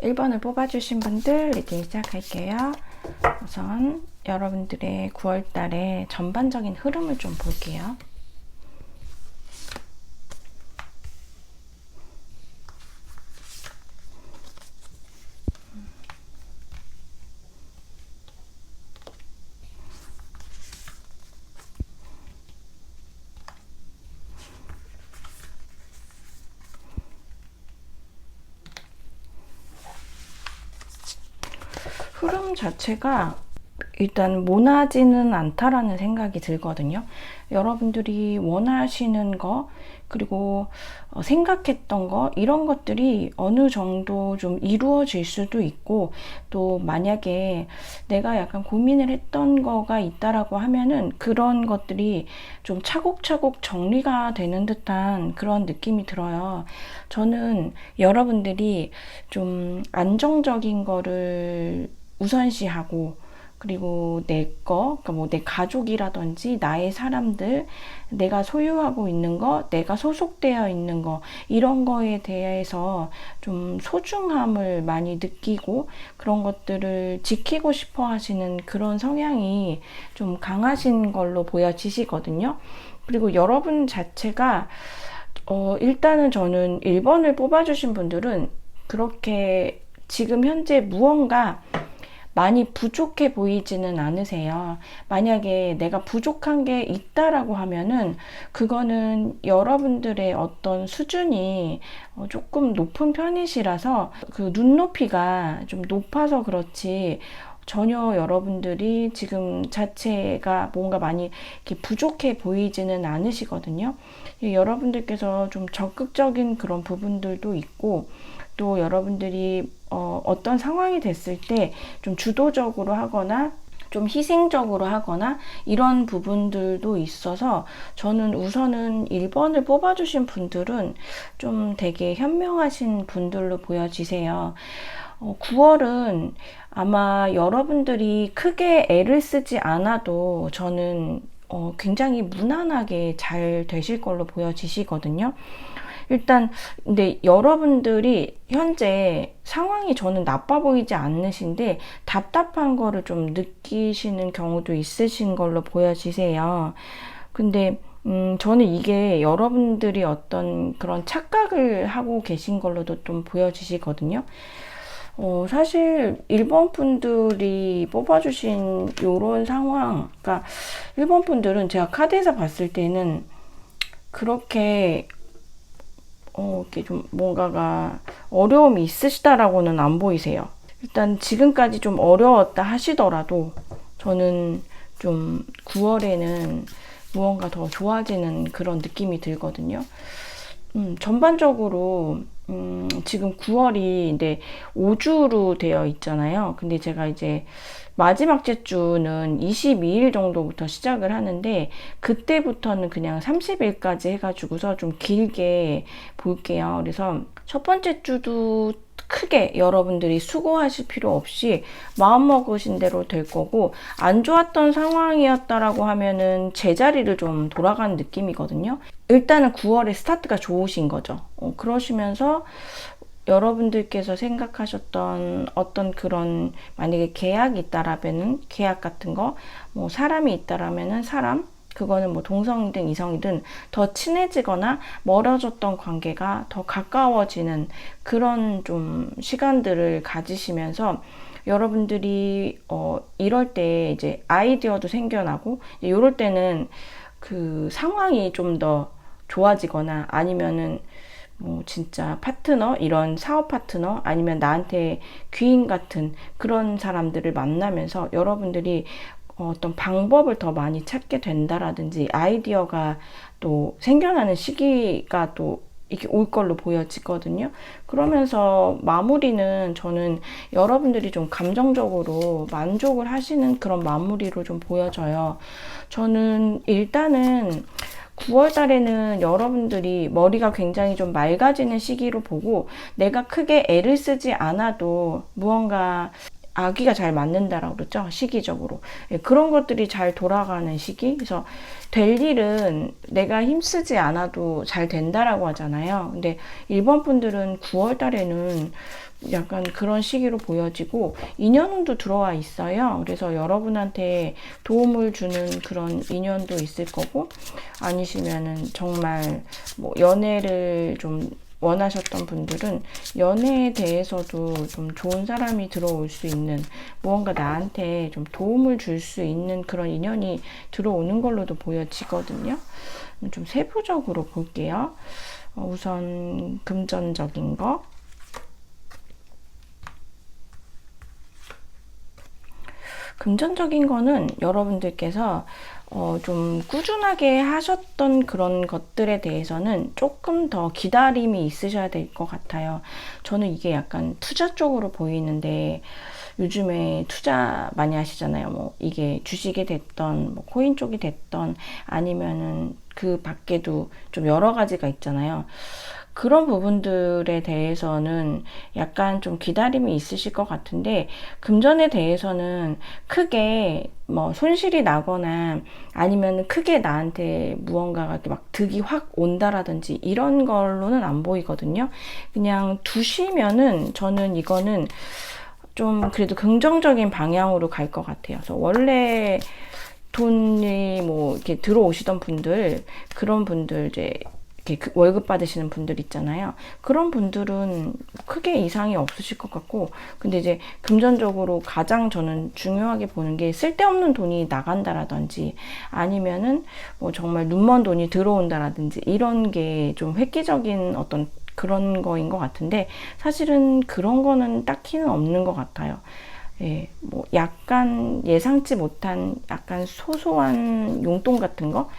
1번을 뽑아주신 분들 리딩 시작할게요. 우선 여러분들의 9월달의 전반적인 흐름을 좀 볼게요. 흐름 자체가 일단 모나지는 않다라는 생각이 들거든요. 여러분들이 원하시는 거, 그리고 생각했던 거, 이런 것들이 어느 정도 좀 이루어질 수도 있고, 또 만약에 내가 약간 고민을 했던 거가 있다라고 하면은 그런 것들이 좀 차곡차곡 정리가 되는 듯한 그런 느낌이 들어요. 저는 여러분들이 좀 안정적인 거를 우선시하고, 그리고 내 거, 그러니까 뭐 내 가족이라든지 나의 사람들, 내가 소유하고 있는 거, 내가 소속되어 있는 거, 이런 거에 대해서 좀 소중함을 많이 느끼고 그런 것들을 지키고 싶어 하시는 그런 성향이 좀 강하신 걸로 보여지시거든요. 그리고 여러분 자체가 일단은 저는 1번을 뽑아주신 분들은 그렇게 지금 현재 무언가 많이 부족해 보이지는 않으세요. 만약에 내가 부족한 게 있다라고 하면은 그거는 여러분들의 어떤 수준이 조금 높은 편이시라서 그 눈높이가 좀 높아서 그렇지, 전혀 여러분들이 지금 자체가 뭔가 많이 이렇게 부족해 보이지는 않으시거든요. 여러분들께서 좀 적극적인 그런 부분들도 있고, 또 여러분들이 어떤 상황이 됐을 때 좀 주도적으로 하거나 좀 희생적으로 하거나 이런 부분들도 있어서, 저는 우선은 1번을 뽑아주신 분들은 좀 되게 현명하신 분들로 보여지세요. 9월은 아마 여러분들이 크게 애를 쓰지 않아도 저는 굉장히 무난하게 잘 되실 걸로 보여지시거든요. 일단 근데 여러분들이 현재 상황이 저는 나빠 보이지 않으신데 답답한 거를 좀 느끼시는 경우도 있으신 걸로 보여지세요. 근데 저는 이게 여러분들이 어떤 그런 착각을 하고 계신 걸로도 좀 보여지시거든요. 사실 1번 분들이 뽑아주신 요런 상황, 그러니까 1번 분들은 제가 카드에서 봤을 때는 그렇게 이렇게 좀 뭔가가 어려움이 있으시다라고는 안 보이세요. 일단 지금까지 좀 어려웠다 하시더라도 저는 좀 9월에는 무언가 더 좋아지는 그런 느낌이 들거든요. 전반적으로 지금 9월이 이제 5주로 되어 있잖아요. 근데 제가 이제 마지막 주는 22일 정도부터 시작을 하는데, 그때부터는 그냥 30일까지 해가지고서 좀 길게 볼게요. 그래서 첫 번째 주도 크게 여러분들이 수고하실 필요 없이 마음먹으신 대로 될 거고, 안 좋았던 상황이었다라고 하면은 제자리를 좀 돌아가는 느낌이거든요. 일단은 9월에 스타트가 좋으신 거죠. 그러시면서 여러분들께서 생각하셨던 어떤 그런, 만약에 계약이 있다라면은 계약 같은 거, 뭐 사람이 있다라면은 사람, 그거는 뭐 동성이든 이성이든 더 친해지거나 멀어졌던 관계가 더 가까워지는 그런 좀 시간들을 가지시면서, 여러분들이 이럴 때 이제 아이디어도 생겨나고, 이럴 때는 그 상황이 좀 더 좋아지거나, 아니면은 뭐 진짜 파트너, 이런 사업 파트너, 아니면 나한테 귀인 같은 그런 사람들을 만나면서 여러분들이 어떤 방법을 더 많이 찾게 된다라든지 아이디어가 또 생겨나는 시기가 또 이렇게 올 걸로 보여지거든요. 그러면서 마무리는 저는 여러분들이 좀 감정적으로 만족을 하시는 그런 마무리로 좀 보여져요. 저는 일단은 9월 달에는 여러분들이 머리가 굉장히 좀 맑아지는 시기로 보고, 내가 크게 애를 쓰지 않아도 무언가 아기가 잘 맞는다라고 그러죠. 시기적으로. 그런 것들이 잘 돌아가는 시기. 그래서 될 일은 내가 힘쓰지 않아도 잘 된다라고 하잖아요. 근데 일본 분들은 9월 달에는 약간 그런 시기로 보여지고 인연운도 들어와 있어요. 그래서 여러분한테 도움을 주는 그런 인연도 있을 거고, 아니시면은 정말 뭐 연애를 좀 원하셨던 분들은 연애에 대해서도 좀 좋은 사람이 들어올 수 있는, 무언가 나한테 좀 도움을 줄 수 있는 그런 인연이 들어오는 걸로도 보여지거든요. 좀 세부적으로 볼게요. 우선 금전적인 거. 금전적인 거는 여러분들께서 좀 꾸준하게 하셨던 그런 것들에 대해서는 조금 더 기다림이 있으셔야 될 것 같아요. 저는 이게 약간 투자 쪽으로 보이는데, 요즘에 투자 많이 하시잖아요. 뭐 이게 주식이 됐던 뭐 코인 쪽이 됐던, 아니면은 그 밖에도 좀 여러 가지가 있잖아요. 그런 부분들에 대해서는 약간 좀 기다림이 있으실 것 같은데, 금전에 대해서는 크게 뭐 손실이 나거나 아니면 크게 나한테 무언가가 이렇게 막 득이 확 온다라든지 이런 걸로는 안 보이거든요. 그냥 두시면은 저는 이거는 좀 그래도 긍정적인 방향으로 갈 것 같아요. 그래서 원래 돈이 뭐 이렇게 들어오시던 분들, 그런 분들 이제 이렇게 월급 받으시는 분들 있잖아요. 그런 분들은 크게 이상이 없으실 것 같고, 근데 이제 금전적으로 가장 저는 중요하게 보는 게 쓸데없는 돈이 나간다라든지, 아니면은 뭐 정말 눈먼 돈이 들어온다라든지, 이런 게 좀 획기적인 어떤 그런 거인 것 같은데, 사실은 그런 거는 딱히는 없는 것 같아요. 예, 뭐 약간 예상치 못한 약간 소소한 용돈 같은 거,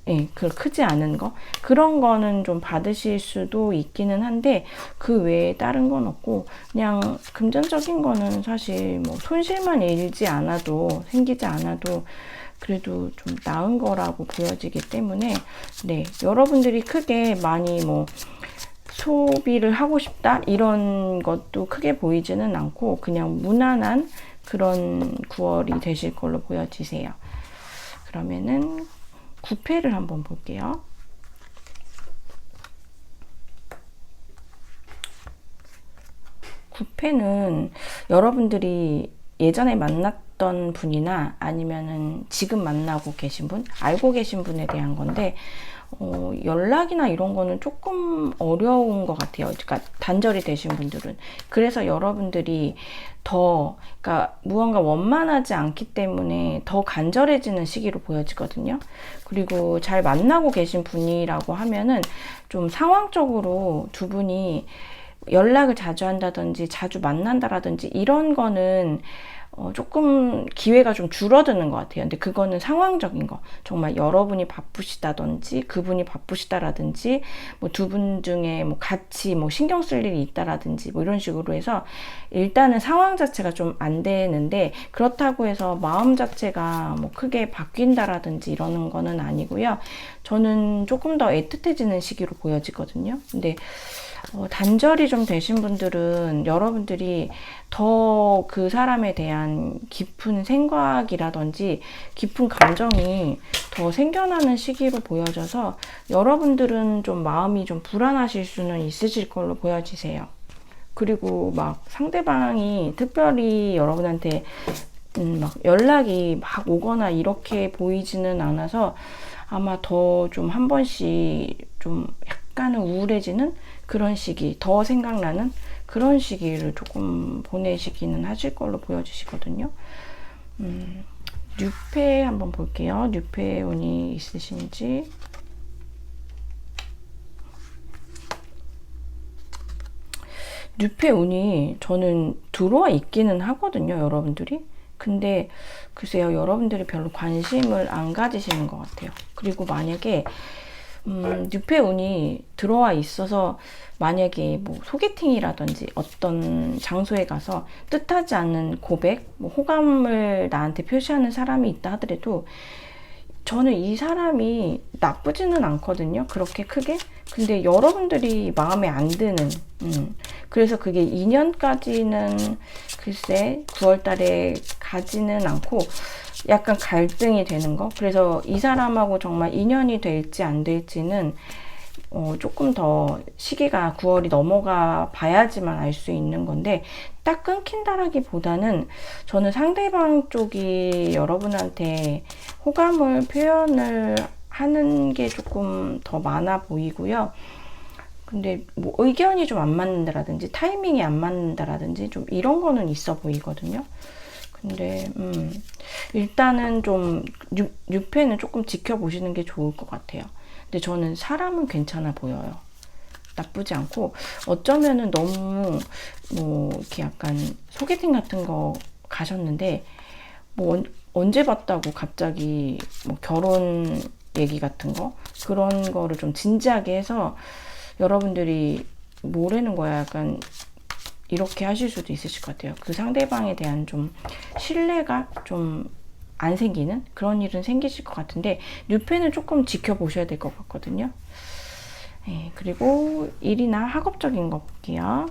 예, 그 크지 않은 거, 그런 거는 좀 받으실 수도 있기는 한데, 그 외에 다른 건 없고, 그냥 금전적인 거는 사실 뭐 손실만 일지 않아도, 생기지 않아도 그래도 좀 나은 거라고 보여지기 때문에, 네, 여러분들이 크게 많이 뭐 소비를 하고 싶다 이런 것도 크게 보이지는 않고, 그냥 무난한 그런 9월이 되실 걸로 보여지세요. 그러면은 9패를 한번 볼게요. 9패는 여러분들이 예전에 만났던 분이나 아니면은 지금 만나고 계신 분, 알고 계신 분에 대한 건데, 연락이나 이런 거는 조금 어려운 것 같아요. 그러니까 단절이 되신 분들은. 그래서 여러분들이 더, 그러니까 무언가 원만하지 않기 때문에 더 간절해지는 시기로 보여지거든요. 그리고 잘 만나고 계신 분이라고 하면은 좀 상황적으로 두 분이 연락을 자주 한다든지 자주 만난다라든지 이런 거는 조금 기회가 좀 줄어드는 것 같아요. 근데 그거는 상황적인 거. 정말 여러분이 바쁘시다든지 그분이 바쁘시다라든지 뭐 두 분 중에 뭐 같이 뭐 신경 쓸 일이 있다라든지 뭐 이런 식으로 해서 일단은 상황 자체가 좀 안 되는데, 그렇다고 해서 마음 자체가 뭐 크게 바뀐다라든지 이러는 거는 아니고요. 저는 조금 더 애틋해지는 시기로 보여지거든요. 근데 단절이 좀 되신 분들은 여러분들이 더 그 사람에 대한 깊은 생각이라든지 깊은 감정이 더 생겨나는 시기로 보여져서 여러분들은 좀 마음이 좀 불안하실 수는 있으실 걸로 보여지세요. 그리고 막 상대방이 특별히 여러분한테 막 연락이 막 오거나 이렇게 보이지는 않아서, 아마 더 좀 한 번씩 좀 약간은 우울해지는 그런 시기, 더 생각나는 그런 시기를 조금 보내시기는 하실 걸로 보여주시거든요. 뉴페 한번 볼게요. 뉴페 운이 있으신지. 뉴페 운이 저는 들어와 있기는 하거든요, 여러분들이. 근데 글쎄요, 여러분들이 별로 관심을 안 가지시는 것 같아요. 그리고 만약에 뉴페 운이 들어와 있어서 만약에 뭐 소개팅이라든지 어떤 장소에 가서 뜻하지 않은 고백, 뭐 호감을 나한테 표시하는 사람이 있다 하더라도 저는 이 사람이 나쁘지는 않거든요. 그렇게 크게. 근데 여러분들이 마음에 안 드는, 그래서 그게 2년까지는 글쎄 9월 달에 가지는 않고 약간 갈등이 되는 거. 그래서 이 사람하고 정말 인연이 될지 안 될지는 조금 더 시기가 9월이 넘어가 봐야지만 알 수 있는 건데, 딱 끊긴다라기보다는 저는 상대방 쪽이 여러분한테 호감을 표현을 하는 게 조금 더 많아 보이고요. 근데 뭐 의견이 좀 안 맞는다라든지 타이밍이 안 맞는다라든지 좀 이런 거는 있어 보이거든요. 근데 일단은 좀 6회는 조금 지켜보시는 게 좋을 것 같아요. 근데 저는 사람은 괜찮아 보여요. 나쁘지 않고, 어쩌면은 너무 뭐 이렇게 약간 소개팅 같은 거 가셨는데 뭐 언제 봤다고 갑자기 뭐 결혼 얘기 같은 거 그런 거를 좀 진지하게 해서 여러분들이 뭐라는 거야 약간 이렇게 하실 수도 있으실 것 같아요. 그 상대방에 대한 좀 신뢰가 좀 안 생기는 그런 일은 생기실 것 같은데, 뉴페는 조금 지켜보셔야 될 것 같거든요. 네, 그리고 일이나 학업적인 거 볼게요.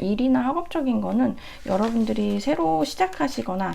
일이나 학업적인 거는 여러분들이 새로 시작하시거나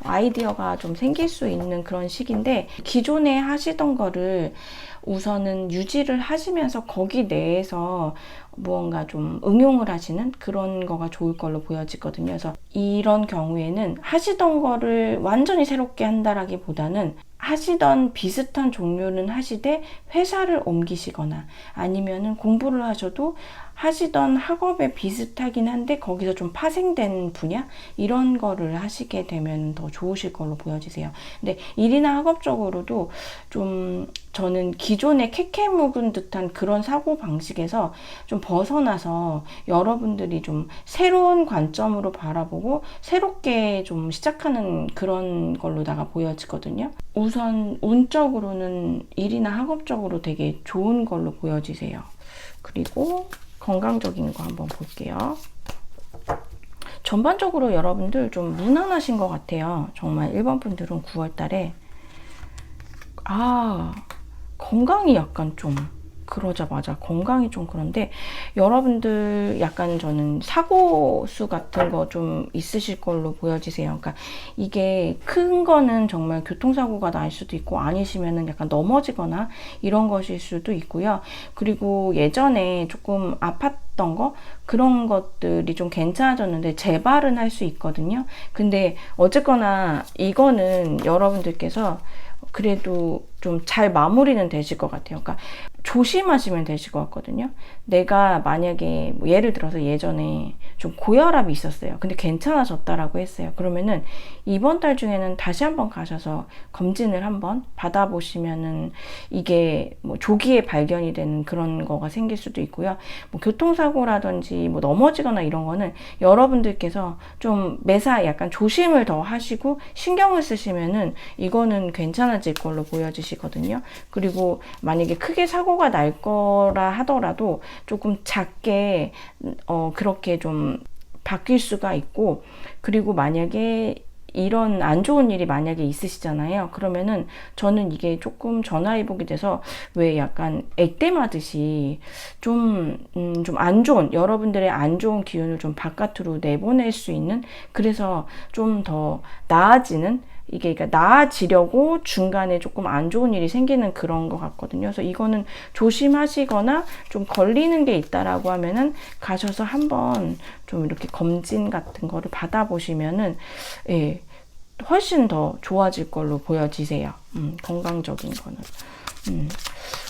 아이디어가 좀 생길 수 있는 그런 시기인데, 기존에 하시던 거를 우선은 유지를 하시면서 거기 내에서 무언가 좀 응용을 하시는 그런 거가 좋을 걸로 보여지거든요. 그래서 이런 경우에는 하시던 거를 완전히 새롭게 한다라기보다는 하시던 비슷한 종류는 하시되 회사를 옮기시거나 아니면은 공부를 하셔도 하시던 학업에 비슷하긴 한데 거기서 좀 파생된 분야 이런 거를 하시게 되면 더 좋으실 걸로 보여지세요. 근데 일이나 학업적으로도 좀 저는 기존에 캐캐 묵은 듯한 그런 사고 방식에서 좀 벗어나서 여러분들이 좀 새로운 관점으로 바라보고 새롭게 좀 시작하는 그런 걸로다가 보여지거든요. 우선 운적으로는 일이나 학업적으로 되게 좋은 걸로 보여지세요. 그리고 건강적인 거 한번 볼게요. 전반적으로 여러분들 좀 무난하신 것 같아요. 정말 1번 분들은 9월 달에 건강이 약간 좀 그러자마자 건강이 좀 그런데, 여러분들 약간 저는 사고수 같은 거 좀 있으실 걸로 보여지세요. 그러니까 이게 큰 거는 정말 교통사고가 날 수도 있고 아니시면은 약간 넘어지거나 이런 것일 수도 있고요. 그리고 예전에 조금 아팠던 거 그런 것들이 좀 괜찮아졌는데 재발은 할 수 있거든요. 근데 어쨌거나 이거는 여러분들께서 그래도 좀 잘 마무리는 되실 것 같아요. 그러니까 조심하시면 되실 것 같거든요. 내가 만약에 뭐 예를 들어서 예전에 좀 고혈압이 있었어요. 근데 괜찮아졌다라고 했어요. 그러면은 이번 달 중에는 다시 한번 가셔서 검진을 한번 받아보시면은 이게 뭐 조기에 발견이 되는 그런 거가 생길 수도 있고요. 뭐 교통사고라든지 뭐 넘어지거나 이런 거는 여러분들께서 좀 매사 약간 조심을 더 하시고 신경을 쓰시면은 이거는 괜찮아질 걸로 보여지시거든요. 그리고 만약에 크게 사고가 날 거라 하더라도 조금 작게 그렇게 좀 바뀔 수가 있고, 그리고 만약에 이런 안 좋은 일이 만약에 있으시잖아요. 그러면은 저는 이게 조금 전화위복이 돼서 왜 약간 액땜하듯이 좀 안 좋은, 여러분들의 안 좋은 기운을 좀 바깥으로 내보낼 수 있는, 그래서 좀 더 나아지는, 이게 그러니까 나아지려고 중간에 조금 안 좋은 일이 생기는 그런 것 같거든요. 그래서 이거는 조심하시거나 좀 걸리는 게 있다라고 하면은 가셔서 한번 좀 이렇게 검진 같은 거를 받아보시면은 예, 훨씬 더 좋아질 걸로 보여지세요. 건강적인 거는.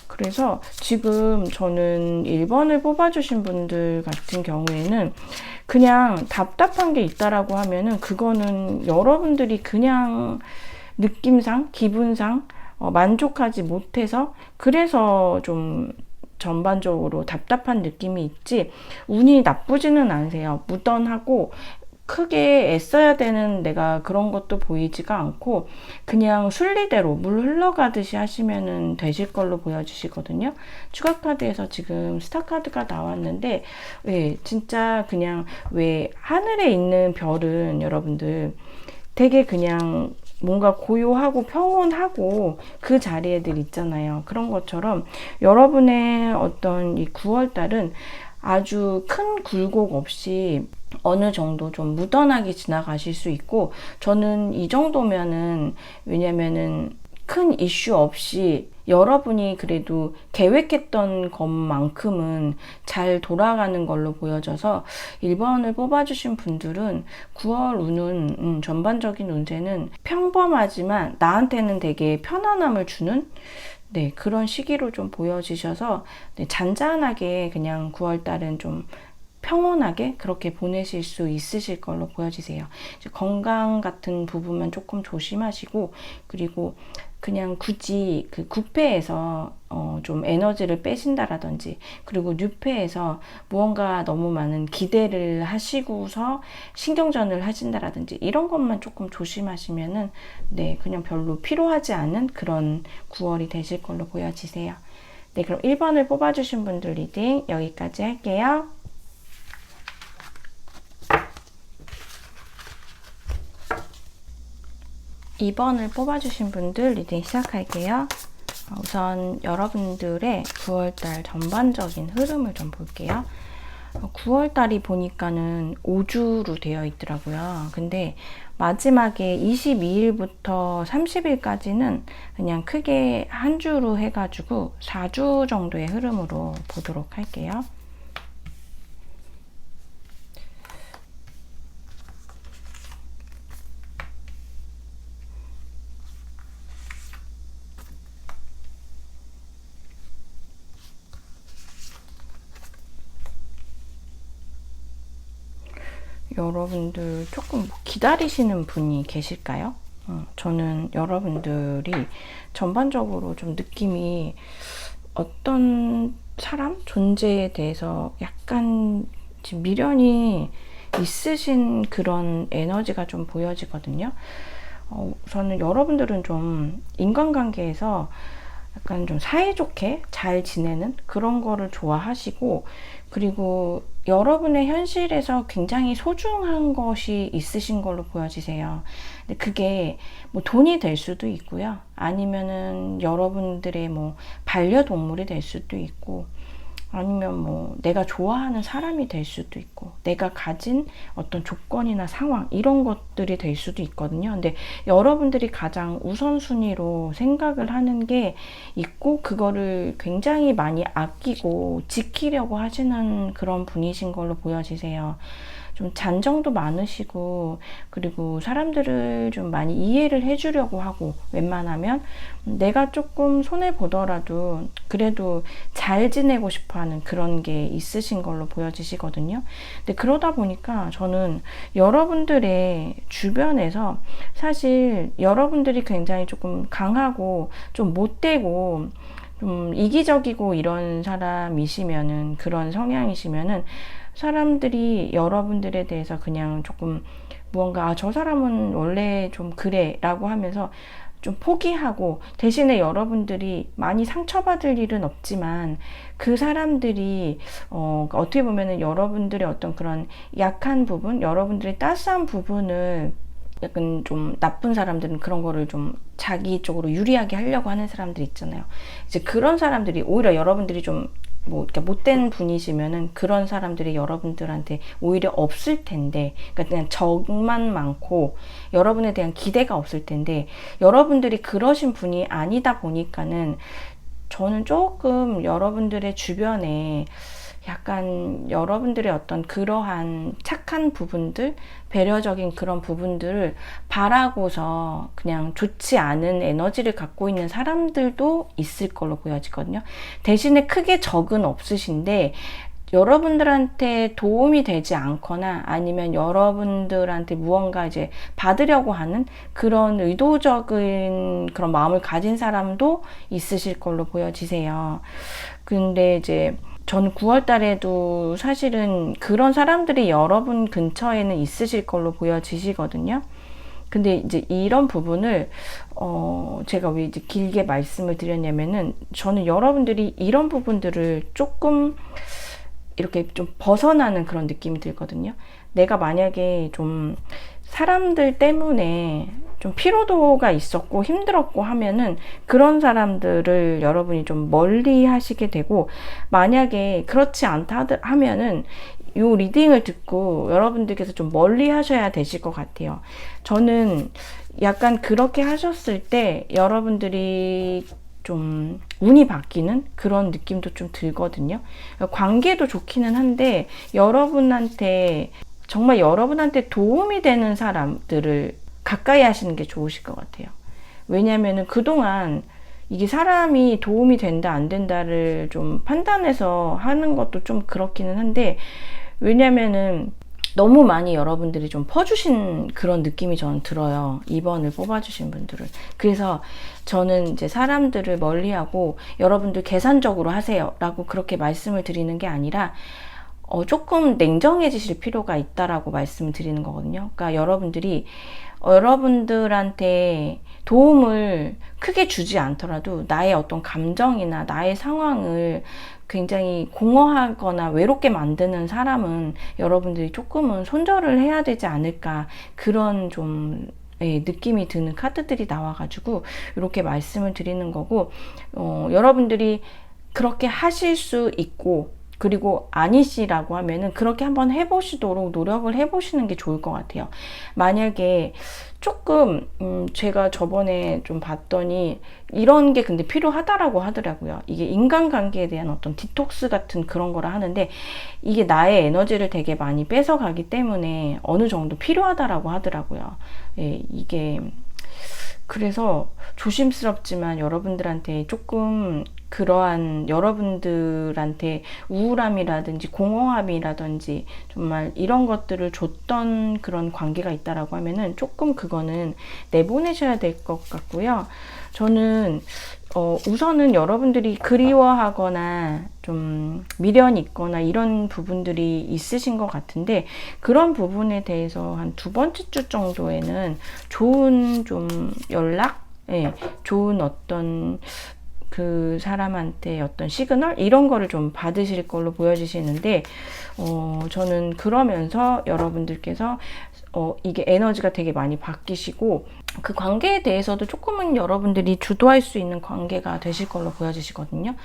그래서 지금 저는 1번을 뽑아주신 분들 같은 경우에는 그냥 답답한 게 있다라고 하면은 그거는 여러분들이 그냥 느낌상, 기분상 만족하지 못해서 그래서 좀 전반적으로 답답한 느낌이 있지 운이 나쁘지는 않으세요. 무던하고 크게 애써야 되는 내가 그런 것도 보이지가 않고 그냥 순리대로 물 흘러가듯이 하시면 되실 걸로 보여주시거든요. 추가 카드에서 지금 스타 카드가 나왔는데 진짜 그냥 왜 하늘에 있는 별은 여러분들 되게 그냥 뭔가 고요하고 평온하고 그 자리에 늘 있잖아요. 그런 것처럼 여러분의 어떤 이 9월 달은 아주 큰 굴곡 없이 어느 정도 좀 무던하게 지나가실 수 있고, 저는 이 정도면은, 왜냐면은 큰 이슈 없이 여러분이 그래도 계획했던 것만큼은 잘 돌아가는 걸로 보여져서 1번을 뽑아주신 분들은 9월 운은 전반적인 운세는 평범하지만 나한테는 되게 편안함을 주는, 네, 그런 시기로 좀 보여지셔서, 네, 잔잔하게 그냥 9월 달은 좀 평온하게 그렇게 보내실 수 있으실 걸로 보여지세요. 이제 건강 같은 부분만 조금 조심하시고, 그리고 그냥 굳이 그 구패에서 좀 에너지를 빼신다라든지, 그리고 뉴패에서 무언가 너무 많은 기대를 하시고서 신경전을 하신다라든지, 이런 것만 조금 조심하시면은, 네, 그냥 별로 필요하지 않은 그런 9월이 되실 걸로 보여지세요. 네, 그럼 1번을 뽑아주신 분들 리딩 여기까지 할게요. 2번을 뽑아주신 분들 리딩 시작할게요. 우선 여러분들의 9월달 전반적인 흐름을 좀 볼게요. 9월달이 보니까는 5주로 되어 있더라고요. 근데 마지막에 22일부터 30일까지는 그냥 크게 한 주로 해가지고 4주 정도의 흐름으로 보도록 할게요. 여러분들 조금 기다리시는 분이 계실까요? 저는 여러분들이 전반적으로 좀 느낌이 어떤 사람, 존재에 대해서 약간 지금 미련이 있으신 그런 에너지가 좀 보여지거든요. 저는 여러분들은 좀 인간관계에서 약간 좀 사이좋게 잘 지내는 그런 거를 좋아하시고, 그리고 여러분의 현실에서 굉장히 소중한 것이 있으신 걸로 보여지세요. 근데 그게 뭐 돈이 될 수도 있고요. 아니면은 여러분들의 뭐 반려동물이 될 수도 있고, 아니면 뭐 내가 좋아하는 사람이 될 수도 있고, 내가 가진 어떤 조건이나 상황, 이런 것들이 될 수도 있거든요. 근데 여러분들이 가장 우선순위로 생각을 하는 게 있고, 그거를 굉장히 많이 아끼고 지키려고 하시는 그런 분이신 걸로 보여지세요. 좀 잔정도 많으시고, 그리고 사람들을 좀 많이 이해를 해주려고 하고, 웬만하면 내가 조금 손해보더라도 그래도 잘 지내고 싶어 하는 그런 게 있으신 걸로 보여지시거든요. 근데 그러다 보니까 저는 여러분들의 주변에서 사실 여러분들이 굉장히 조금 강하고 좀 못되고 좀 이기적이고 이런 사람이시면은, 그런 성향이시면은 사람들이 여러분들에 대해서 그냥 조금 무언가 저 사람은 원래 좀 그래 라고 하면서 좀 포기하고, 대신에 여러분들이 많이 상처받을 일은 없지만 그 사람들이 어떻게 보면은 여러분들의 어떤 그런 약한 부분, 여러분들의 따스한 부분을 약간 좀 나쁜 사람들은 그런 거를 좀 자기 쪽으로 유리하게 하려고 하는 사람들 있잖아요. 이제 그런 사람들이 오히려 여러분들이 좀 뭐 그러니까 못된 분이시면은 그런 사람들이 여러분들한테 오히려 없을 텐데, 그러니까 그냥 적만 많고 여러분에 대한 기대가 없을 텐데, 여러분들이 그러신 분이 아니다 보니까는 저는 조금 여러분들의 주변에 약간 여러분들의 어떤 그러한 착한 부분들, 배려적인 그런 부분들을 바라고서 그냥 좋지 않은 에너지를 갖고 있는 사람들도 있을 걸로 보여지거든요. 대신에 크게 적은 없으신데, 여러분들한테 도움이 되지 않거나 아니면 여러분들한테 무언가 이제 받으려고 하는 그런 의도적인 그런 마음을 가진 사람도 있으실 걸로 보여지세요. 근데 이제 전 9월 달에도 사실은 그런 사람들이 여러분 근처에는 있으실 걸로 보여지시거든요. 근데 이제 이런 부분을 제가 왜 이제 길게 말씀을 드렸냐면은, 저는 여러분들이 이런 부분들을 조금 이렇게 좀 벗어나는 그런 느낌이 들거든요. 내가 만약에 좀 사람들 때문에 좀 피로도가 있었고 힘들었고 하면은 그런 사람들을 여러분이 좀 멀리 하시게 되고, 만약에 그렇지 않다 하면은 요 리딩을 듣고 여러분들께서 좀 멀리 하셔야 되실 것 같아요. 저는 약간 그렇게 하셨을 때 여러분들이 좀 운이 바뀌는 그런 느낌도 좀 들거든요. 관계도 좋기는 한데 여러분한테 정말 여러분한테 도움이 되는 사람들을 가까이 하시는 게 좋으실 것 같아요. 왜냐면은 그동안 이게 사람이 도움이 된다 안 된다를 좀 판단해서 하는 것도 좀 그렇기는 한데, 왜냐면은 너무 많이 여러분들이 좀 퍼주신 그런 느낌이 저는 들어요. 2번을 뽑아주신 분들은. 그래서 저는 이제 사람들을 멀리하고 여러분들 계산적으로 하세요 라고 그렇게 말씀을 드리는 게 아니라 조금 냉정해지실 필요가 있다라고 말씀을 드리는 거거든요. 그러니까 여러분들이 여러분들한테 도움을 크게 주지 않더라도 나의 어떤 감정이나 나의 상황을 굉장히 공허하거나 외롭게 만드는 사람은 여러분들이 조금은 손절을 해야 되지 않을까, 그런 좀 느낌이 드는 카드들이 나와가지고 이렇게 말씀을 드리는 거고, 여러분들이 그렇게 하실 수 있고, 그리고 아니시라고 하면은 그렇게 한번 해보시도록 노력을 해보시는 게 좋을 것 같아요. 만약에 조금 제가 저번에 좀 봤더니 이런 게 근데 필요하다라고 하더라고요. 이게 인간관계에 대한 어떤 디톡스 같은 그런 거라 하는데, 이게 나의 에너지를 되게 많이 뺏어가기 때문에 어느 정도 필요하다라고 하더라고요. 예, 이게 그래서 조심스럽지만 여러분들한테 조금 그러한 여러분들한테 우울함이라든지 공허함이라든지 정말 이런 것들을 줬던 그런 관계가 있다라고 하면은 조금 그거는 내보내셔야 될 것 같고요. 저는 우선은 여러분들이 그리워하거나 좀 미련이 있거나 이런 부분들이 있으신 것 같은데, 그런 부분에 대해서 한 2번째 주 정도에는 좋은 좀 연락, 예, 좋은 어떤 그 사람한테 어떤 시그널 이런 거를 좀 받으실 걸로 보여지시는데, 저는 그러면서 여러분들께서 이게 에너지가 되게 많이 바뀌시고 그 관계에 대해서도 조금은 여러분들이 주도할 수 있는 관계가 되실 걸로 보여지시거든요.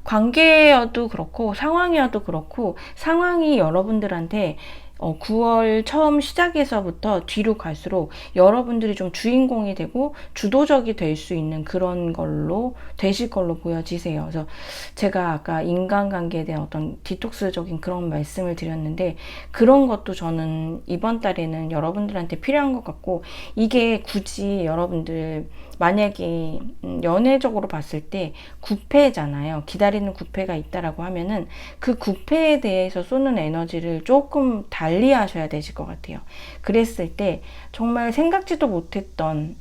관계여도 그렇고 상황이어도 그렇고, 상황이 여러분들한테 9월 처음 시작에서부터 뒤로 갈수록 여러분들이 좀 주인공이 되고 주도적이 될 수 있는 그런 걸로 되실 걸로 보여지세요. 그래서 제가 아까 인간관계에 대한 어떤 디톡스적인 그런 말씀을 드렸는데, 그런 것도 저는 이번 달에는 여러분들한테 필요한 것 같고, 이게 굳이 여러분들 만약에 연애적으로 봤을 때 9패잖아요. 기다리는 9패가 있다라고 하면은 그 9패에 대해서 쏘는 에너지를 조금 달리 하셔야 되실 것 같아요. 그랬을 때 정말 생각지도 못했던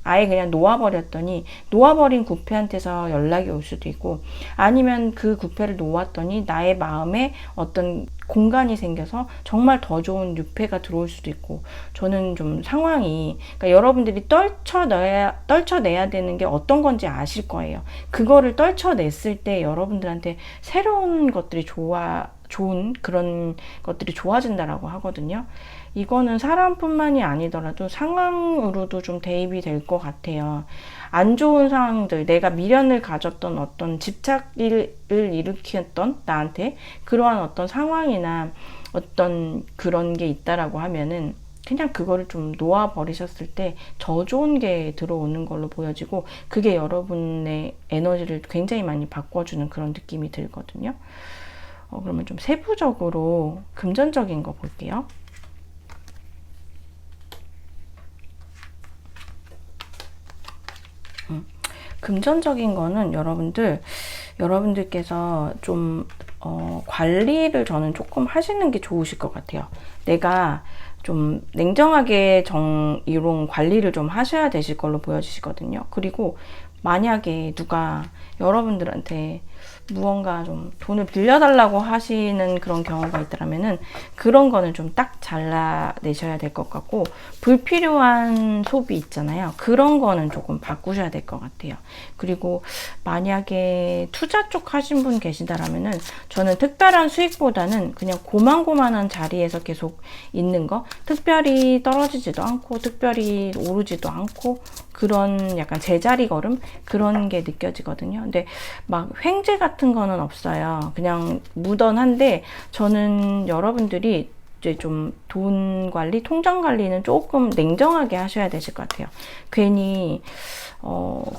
아예 그냥 놓아버렸더니 놓아버린 9패한테서 연락이 올 수도 있고, 아니면 그 9패를 놓았더니 나의 마음에 어떤 공간이 생겨서 정말 더 좋은 6패가 들어올 수도 있고, 저는 좀 상황이, 그러니까 여러분들이 떨쳐내야 되는 게 어떤 건지 아실 거예요. 그거를 떨쳐냈을 때 여러분들한테 새로운 것들이 좋은 그런 것들이 좋아진다라고 하거든요. 이거는 사람뿐만이 아니더라도 상황으로도 좀 대입이 될 것 같아요. 안 좋은 상황들, 내가 미련을 가졌던 어떤 집착을 일으켰던 나한테 그러한 어떤 상황이나 어떤 그런 게 있다라고 하면은 그냥 그거를 좀 놓아버리셨을 때 더 좋은 게 들어오는 걸로 보여지고, 그게 여러분의 에너지를 굉장히 많이 바꿔주는 그런 느낌이 들거든요. 그러면 좀 세부적으로 금전적인 거 볼게요. 금전적인 거는 여러분들께서 좀 관리를 저는 조금 하시는 게 좋으실 것 같아요. 내가 좀 냉정하게 이런 관리를 좀 하셔야 되실 걸로 보여지시거든요. 그리고 만약에 누가 여러분들한테 무언가 좀 돈을 빌려달라고 하시는 그런 경우가 있더라면은 그런 거는 좀 딱 잘라내셔야 될 것 같고, 불필요한 소비 있잖아요. 그런 거는 조금 바꾸셔야 될 것 같아요. 그리고 만약에 투자 쪽 하신 분 계시다라면은 저는 특별한 수익보다는 그냥 고만고만한 자리에서 계속 있는 거, 특별히 떨어지지도 않고 특별히 오르지도 않고 그런 약간 제자리 걸음 그런 게 느껴지거든요. 근데 막 횡재 같은 거는 없어요. 그냥 무던한데, 저는 여러분들이 이제 좀 돈 관리, 통장 관리는 조금 냉정하게 하셔야 되실 것 같아요. 괜히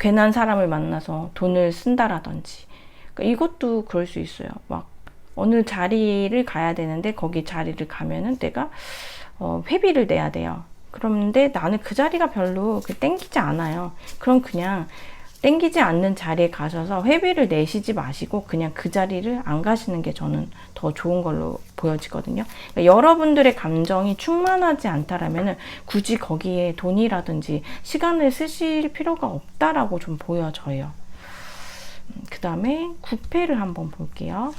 괜한 사람을 만나서 돈을 쓴다라든지, 그러니까 이것도 그럴 수 있어요. 막 어느 자리를 가야 되는데 거기 자리를 가면은 내가 회비를 내야 돼요. 그런데 나는 그 자리가 별로 땡기지 않아요. 그럼 그냥 땡기지 않는 자리에 가셔서 회비를 내시지 마시고 그냥 그 자리를 안 가시는 게 저는 더 좋은 걸로 보여지거든요. 그러니까 여러분들의 감정이 충만하지 않다라면 굳이 거기에 돈이라든지 시간을 쓰실 필요가 없다라고 좀 보여져요. 그 다음에 구패를 한번 볼게요.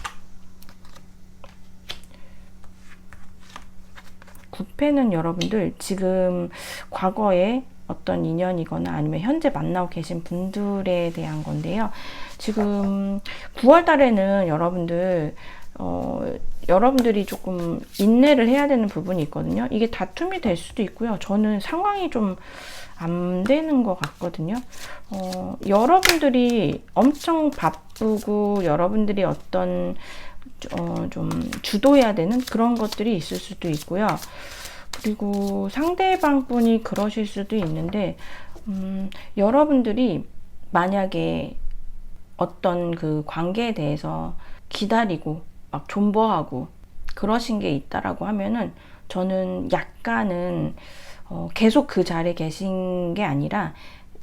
구패는 여러분들 지금 과거에 어떤 인연이거나 아니면 현재 만나고 계신 분들에 대한 건데요. 지금 9월 달에는 여러분들이 조금 인내를 해야 되는 부분이 있거든요. 이게 다툼이 될 수도 있고요. 저는 상황이 좀 안 되는 것 같거든요. 여러분들이 엄청 바쁘고 여러분들이 어떤 좀 주도해야 되는 그런 것들이 있을 수도 있고요. 그리고 상대방 분이 그러실 수도 있는데, 여러분들이 만약에 어떤 그 관계에 대해서 기다리고 막 존버하고 그러신 게 있다라고 하면은 저는 약간은 계속 그 자리에 계신 게 아니라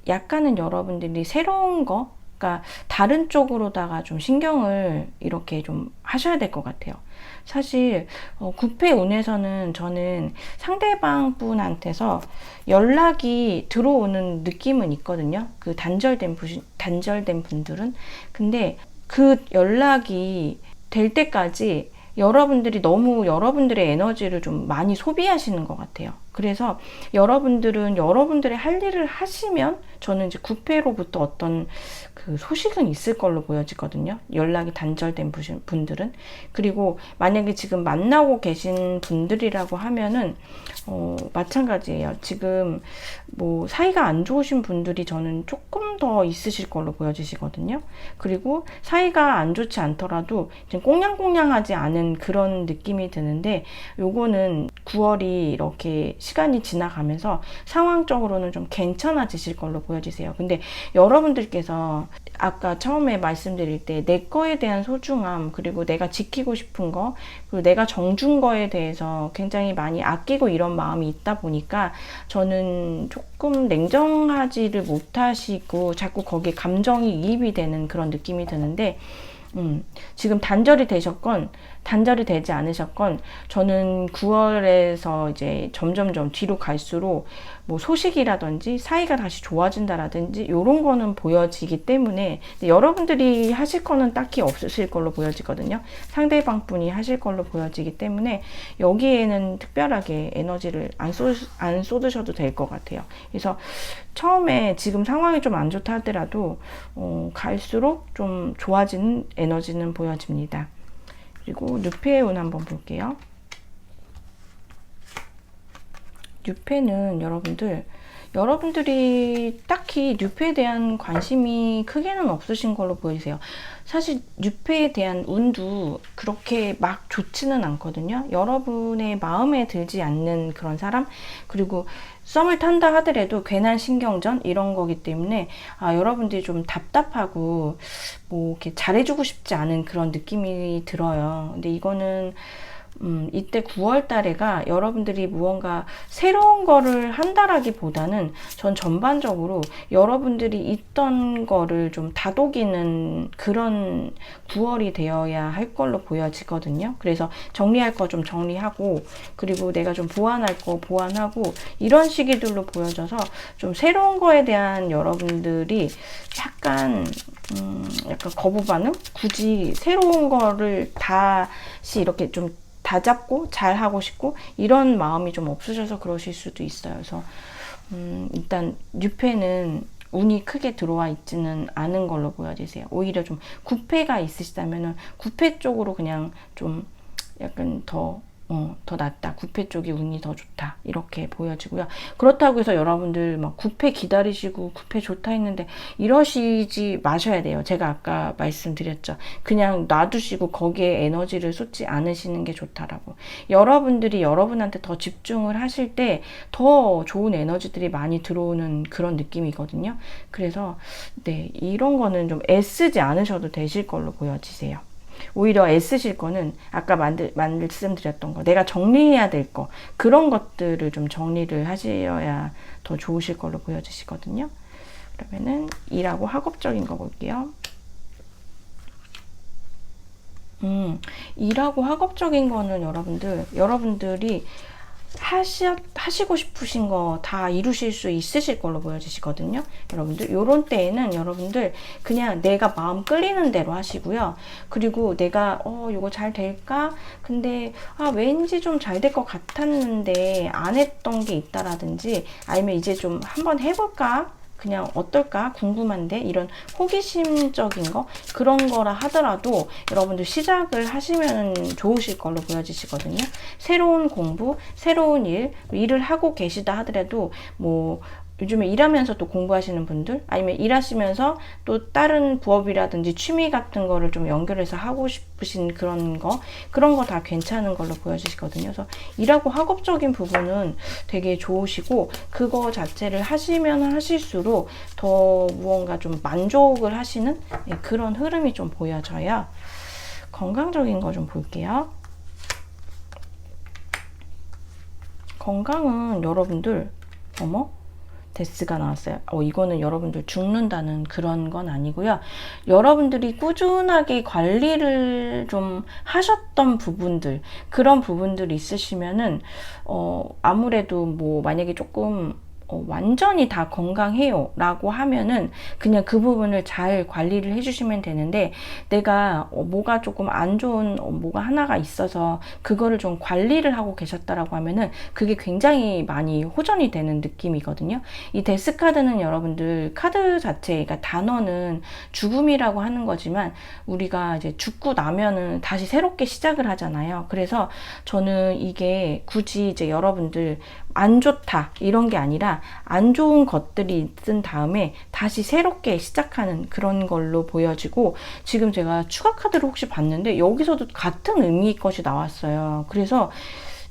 약간은 여러분들이 새로운 거, 그러니까 다른 쪽으로다가 좀 신경을 이렇게 좀 하셔야 될 것 같아요. 사실 구패 운에서는 저는 상대방 분한테서 연락이 들어오는 느낌은 있거든요. 그 단절된 분들은. 근데 그 연락이 될 때까지 여러분들이 너무 여러분들의 에너지를 좀 많이 소비하시는 것 같아요. 그래서 여러분들은 여러분들의 할 일을 하시면 저는 이제 구패로부터 어떤 그 소식은 있을 걸로 보여지거든요. 연락이 단절된 분들은. 그리고 만약에 지금 만나고 계신 분들이라고 하면은 마찬가지예요. 지금 뭐 사이가 안 좋으신 분들이 저는 조금 더 있으실 걸로 보여지시거든요. 그리고 사이가 안 좋지 않더라도 꽁냥꽁냥하지 않은 그런 느낌이 드는데, 요거는 9월이 이렇게 시간이 지나가면서 상황적으로는 좀 괜찮아지실 걸로 보여지세요. 근데 여러분들께서 아까 처음에 말씀드릴 때 내 거에 대한 소중함, 그리고 내가 지키고 싶은 거, 그리고 내가 정준 거에 대해서 굉장히 많이 아끼고 이런 마음이 있다 보니까 저는 조금 냉정하지를 못하시고 자꾸 거기에 감정이 이입이 되는 그런 느낌이 드는데, 지금 단절이 되셨건 단절이 되지 않으셨건 저는 9월에서 이제 점점점 뒤로 갈수록 뭐 소식이라든지 사이가 다시 좋아진다라든지 이런 거는 보여지기 때문에, 여러분들이 하실 거는 딱히 없으실 걸로 보여지거든요. 상대방 분이 하실 걸로 보여지기 때문에 여기에는 특별하게 에너지를 안 쏟으셔도 될 것 같아요. 그래서 처음에 지금 상황이 좀 안 좋다 하더라도 갈수록 좀 좋아지는 에너지는 보여집니다. 그리고 뉴페의 운 한번 볼게요. 뉴페는 여러분들이 딱히 뉴페에 대한 관심이 크게는 없으신 걸로 보이세요. 사실 뉴페에 대한 운도 그렇게 막 좋지는 않거든요. 여러분의 마음에 들지 않는 그런 사람, 그리고 썸을 탄다 하더라도 괜한 신경전 이런 거기 때문에 여러분들이 좀 답답하고 뭐 이렇게 잘해주고 싶지 않은 그런 느낌이 들어요. 근데 이거는 이때 9월 달에가 여러분들이 무언가 새로운 거를 한다라기보다는 전 전반적으로 여러분들이 있던 거를 좀 다독이는 그런 9월이 되어야 할 걸로 보여지거든요. 그래서 정리할 거 좀 정리하고, 그리고 내가 좀 보완할 거 보완하고, 이런 시기들로 보여져서 좀 새로운 거에 대한 여러분들이 약간 거부 반응? 굳이 새로운 거를 다시 이렇게 좀 다잡고 잘 하고 싶고 이런 마음이 좀 없으셔서 그러실 수도 있어요. 그래서 일단 뉴페는 운이 크게 들어와 있지는 않은 걸로 보여지세요. 오히려 좀 구패가 있으시다면은 구패 쪽으로 그냥 좀 약간 더 낫다. 구패 쪽이 운이 더 좋다. 이렇게 보여지고요. 그렇다고 해서 여러분들 막 구패 기다리시고 구패 좋다 했는데 이러시지 마셔야 돼요. 제가 아까 말씀드렸죠. 그냥 놔두시고 거기에 에너지를 쏟지 않으시는 게 좋다라고. 여러분들이 여러분한테 더 집중을 하실 때 더 좋은 에너지들이 많이 들어오는 그런 느낌이거든요. 그래서 네, 이런 거는 좀 애쓰지 않으셔도 되실 걸로 보여지세요. 오히려 애쓰실 거는 아까 말씀드렸던 거, 내가 정리해야 될 거, 그런 것들을 좀 정리를 하셔야 더 좋으실 걸로 보여지시거든요. 그러면은 일하고 학업적인 거 볼게요. 일하고 학업적인 거는 여러분들이 하시고 싶으신 거 다 이루실 수 있으실 걸로 보여지시거든요. 여러분들 요런 때에는 여러분들 그냥 내가 마음 끌리는 대로 하시고요. 그리고 내가 요거 잘 될까? 근데 왠지 좀 잘 될 것 같았는데 안 했던 게 있다라든지, 아니면 이제 좀 한번 해볼까? 그냥 어떨까 궁금한데, 이런 호기심적인 거, 그런 거라 하더라도 여러분들 시작을 하시면 좋으실 걸로 보여지시거든요. 새로운 공부, 새로운 일을 하고 계시다 하더라도 뭐 요즘에 일하면서 또 공부하시는 분들, 아니면 일하시면서 또 다른 부업이라든지 취미 같은 거를 좀 연결해서 하고 싶으신 그런 거 다 괜찮은 걸로 보여지시거든요. 그래서 일하고 학업적인 부분은 되게 좋으시고, 그거 자체를 하시면 하실수록 더 무언가 좀 만족을 하시는 그런 흐름이 좀 보여져요. 건강적인 거 좀 볼게요. 건강은 여러분들, 데스가 나왔어요. 이거는 여러분들 죽는다는 그런 건 아니고요. 여러분들이 꾸준하게 관리를 좀 하셨던 부분들, 그런 부분들이 있으시면은 아무래도 뭐 만약에 조금 완전히 다 건강해요 라고 하면은 그냥 그 부분을 잘 관리를 해주시면 되는데, 내가 뭐가 조금 안 좋은 뭐가 하나가 있어서 그거를 좀 관리를 하고 계셨다라고 하면은 그게 굉장히 많이 호전이 되는 느낌이거든요. 이 데스카드는 여러분들 카드 자체, 그러니까 단어는 죽음이라고 하는 거지만, 우리가 이제 죽고 나면은 다시 새롭게 시작을 하잖아요. 그래서 저는 이게 굳이 이제 여러분들 안 좋다 이런 게 아니라 안 좋은 것들이 있은 다음에 다시 새롭게 시작하는 그런 걸로 보여지고, 지금 제가 추가 카드를 혹시 봤는데 여기서도 같은 의미의 것이 나왔어요. 그래서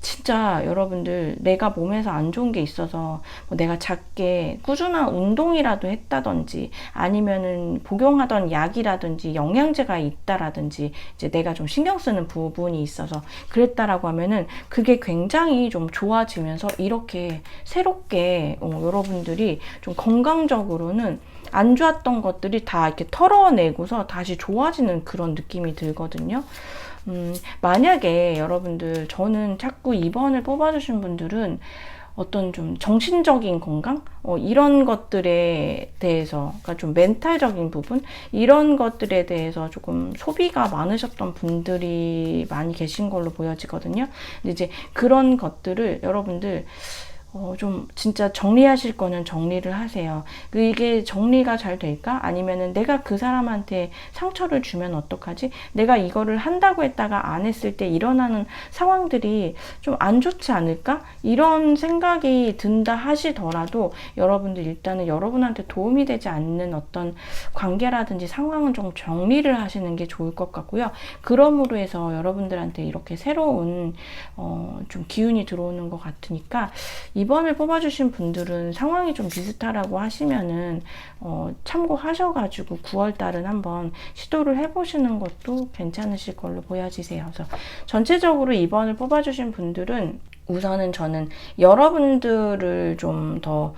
진짜 여러분들 내가 몸에서 안 좋은 게 있어서 뭐 내가 작게 꾸준한 운동이라도 했다든지, 아니면은 복용하던 약이라든지 영양제가 있다라든지, 이제 내가 좀 신경 쓰는 부분이 있어서 그랬다라고 하면은 그게 굉장히 좀 좋아지면서 이렇게 새롭게 여러분들이 좀 건강적으로는 안 좋았던 것들이 다 이렇게 털어내고서 다시 좋아지는 그런 느낌이 들거든요. 만약에 여러분들, 저는 자꾸 2번을 뽑아주신 분들은 어떤 좀 정신적인 건강? 이런 것들에 대해서, 그러니까 좀 멘탈적인 부분? 이런 것들에 대해서 조금 소비가 많으셨던 분들이 많이 계신 걸로 보여지거든요. 근데 이제 그런 것들을 여러분들 좀 진짜 정리하실 거는 정리를 하세요. 이게 정리가 잘 될까? 아니면은 내가 그 사람한테 상처를 주면 어떡하지? 내가 이거를 한다고 했다가 안 했을 때 일어나는 상황들이 좀 안 좋지 않을까? 이런 생각이 든다 하시더라도 여러분들 일단은 여러분한테 도움이 되지 않는 어떤 관계라든지 상황은 좀 정리를 하시는 게 좋을 것 같고요. 그러므로 해서 여러분들한테 이렇게 새로운 좀 기운이 들어오는 것 같으니까 2번을 뽑아주신 분들은 상황이 좀 비슷하라고 하시면은 참고하셔가지고 9월달은 한번 시도를 해보시는 것도 괜찮으실 걸로 보여지세요. 그래서 전체적으로 2번을 뽑아주신 분들은 우선은 저는 여러분들을 좀 더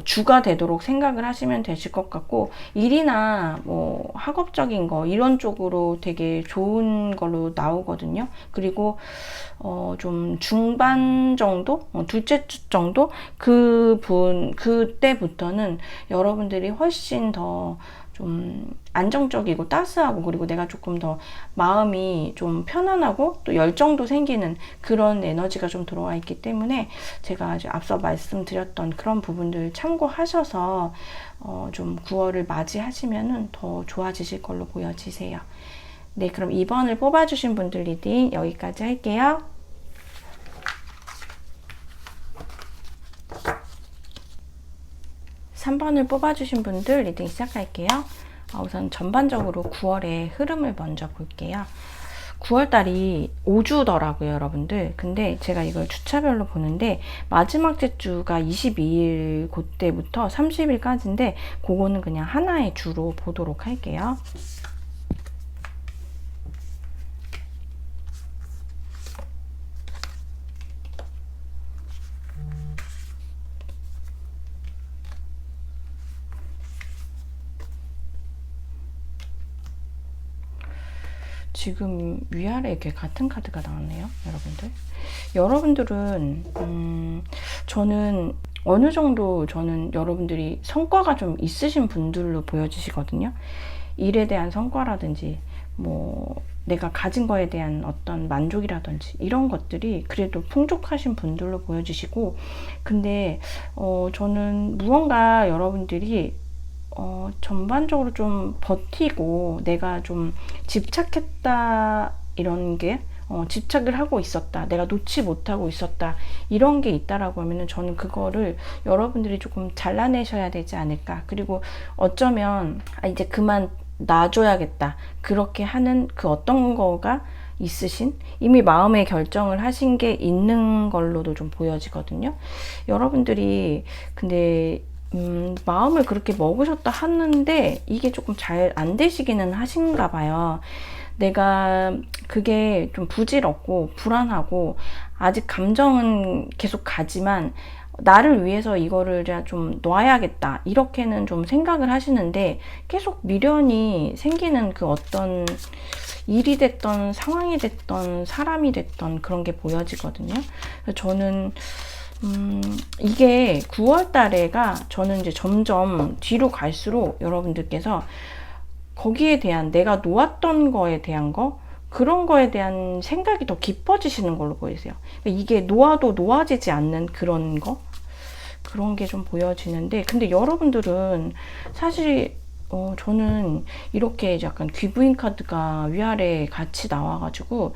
주가 되도록 생각을 하시면 되실 것 같고, 일이나 뭐 학업적인 거 이런 쪽으로 되게 좋은 걸로 나오거든요. 그리고 좀 중반 정도, 둘째 주 정도 그때부터는 여러분들이 훨씬 더 좀 안정적이고 따스하고, 그리고 내가 조금 더 마음이 좀 편안하고 또 열정도 생기는 그런 에너지가 좀 들어와 있기 때문에, 제가 앞서 말씀드렸던 그런 부분들 참고하셔서 좀 9월을 맞이하시면은 더 좋아지실 걸로 보여지세요. 네, 그럼 2번을 뽑아주신 분들 리딩 여기까지 할게요. (3번을) 뽑아주신 분들 리딩 시작할게요. 우선 전반적으로 9월의 흐름을 먼저 볼게요. 9월달이 5주더라고요, 여러분들. 근데 제가 이걸 주차별로 보는데, 마지막 주가 22일 그때부터 30일까지인데, 그거는 그냥 하나의 주로 보도록 할게요. 지금 위아래 이렇게 같은 카드가 나왔네요, 여러분들. 여러분들은 저는 어느 정도 여러분들이 성과가 좀 있으신 분들로 보여지시거든요. 일에 대한 성과라든지 뭐 내가 가진 거에 대한 어떤 만족이라든지 이런 것들이 그래도 풍족하신 분들로 보여지시고, 근데 저는 무언가 여러분들이 전반적으로 좀 버티고 내가 좀 집착했다, 이런 게 집착을 하고 있었다, 내가 놓지 못하고 있었다, 이런 게 있다라고 하면은 저는 그거를 여러분들이 조금 잘라내셔야 되지 않을까. 그리고 어쩌면 이제 그만 놔줘야겠다, 그렇게 하는 그 어떤 거가 있으신, 이미 마음의 결정을 하신 게 있는 걸로도 좀 보여지거든요. 여러분들이 근데 마음을 그렇게 먹으셨다 하는데 이게 조금 잘 안 되시기는 하신가 봐요. 내가 그게 좀 부질없고 불안하고 아직 감정은 계속 가지만 나를 위해서 이거를 좀 놔야겠다, 이렇게는 좀 생각을 하시는데 계속 미련이 생기는 그 어떤 일이 됐던 상황이 됐던 사람이 됐던 그런 게 보여지거든요. 그래서 저는 이게 9월 달에가 저는 이제 점점 뒤로 갈수록 여러분들께서 거기에 대한 내가 놓았던 거에 대한 그런 거에 대한 생각이 더 깊어지시는 걸로 보이세요. 이게 놓아도 놓아지지 않는 그런 게 좀 보여지는데, 근데 여러분들은 사실 저는 이렇게 약간 귀부인 카드가 위아래에 같이 나와가지고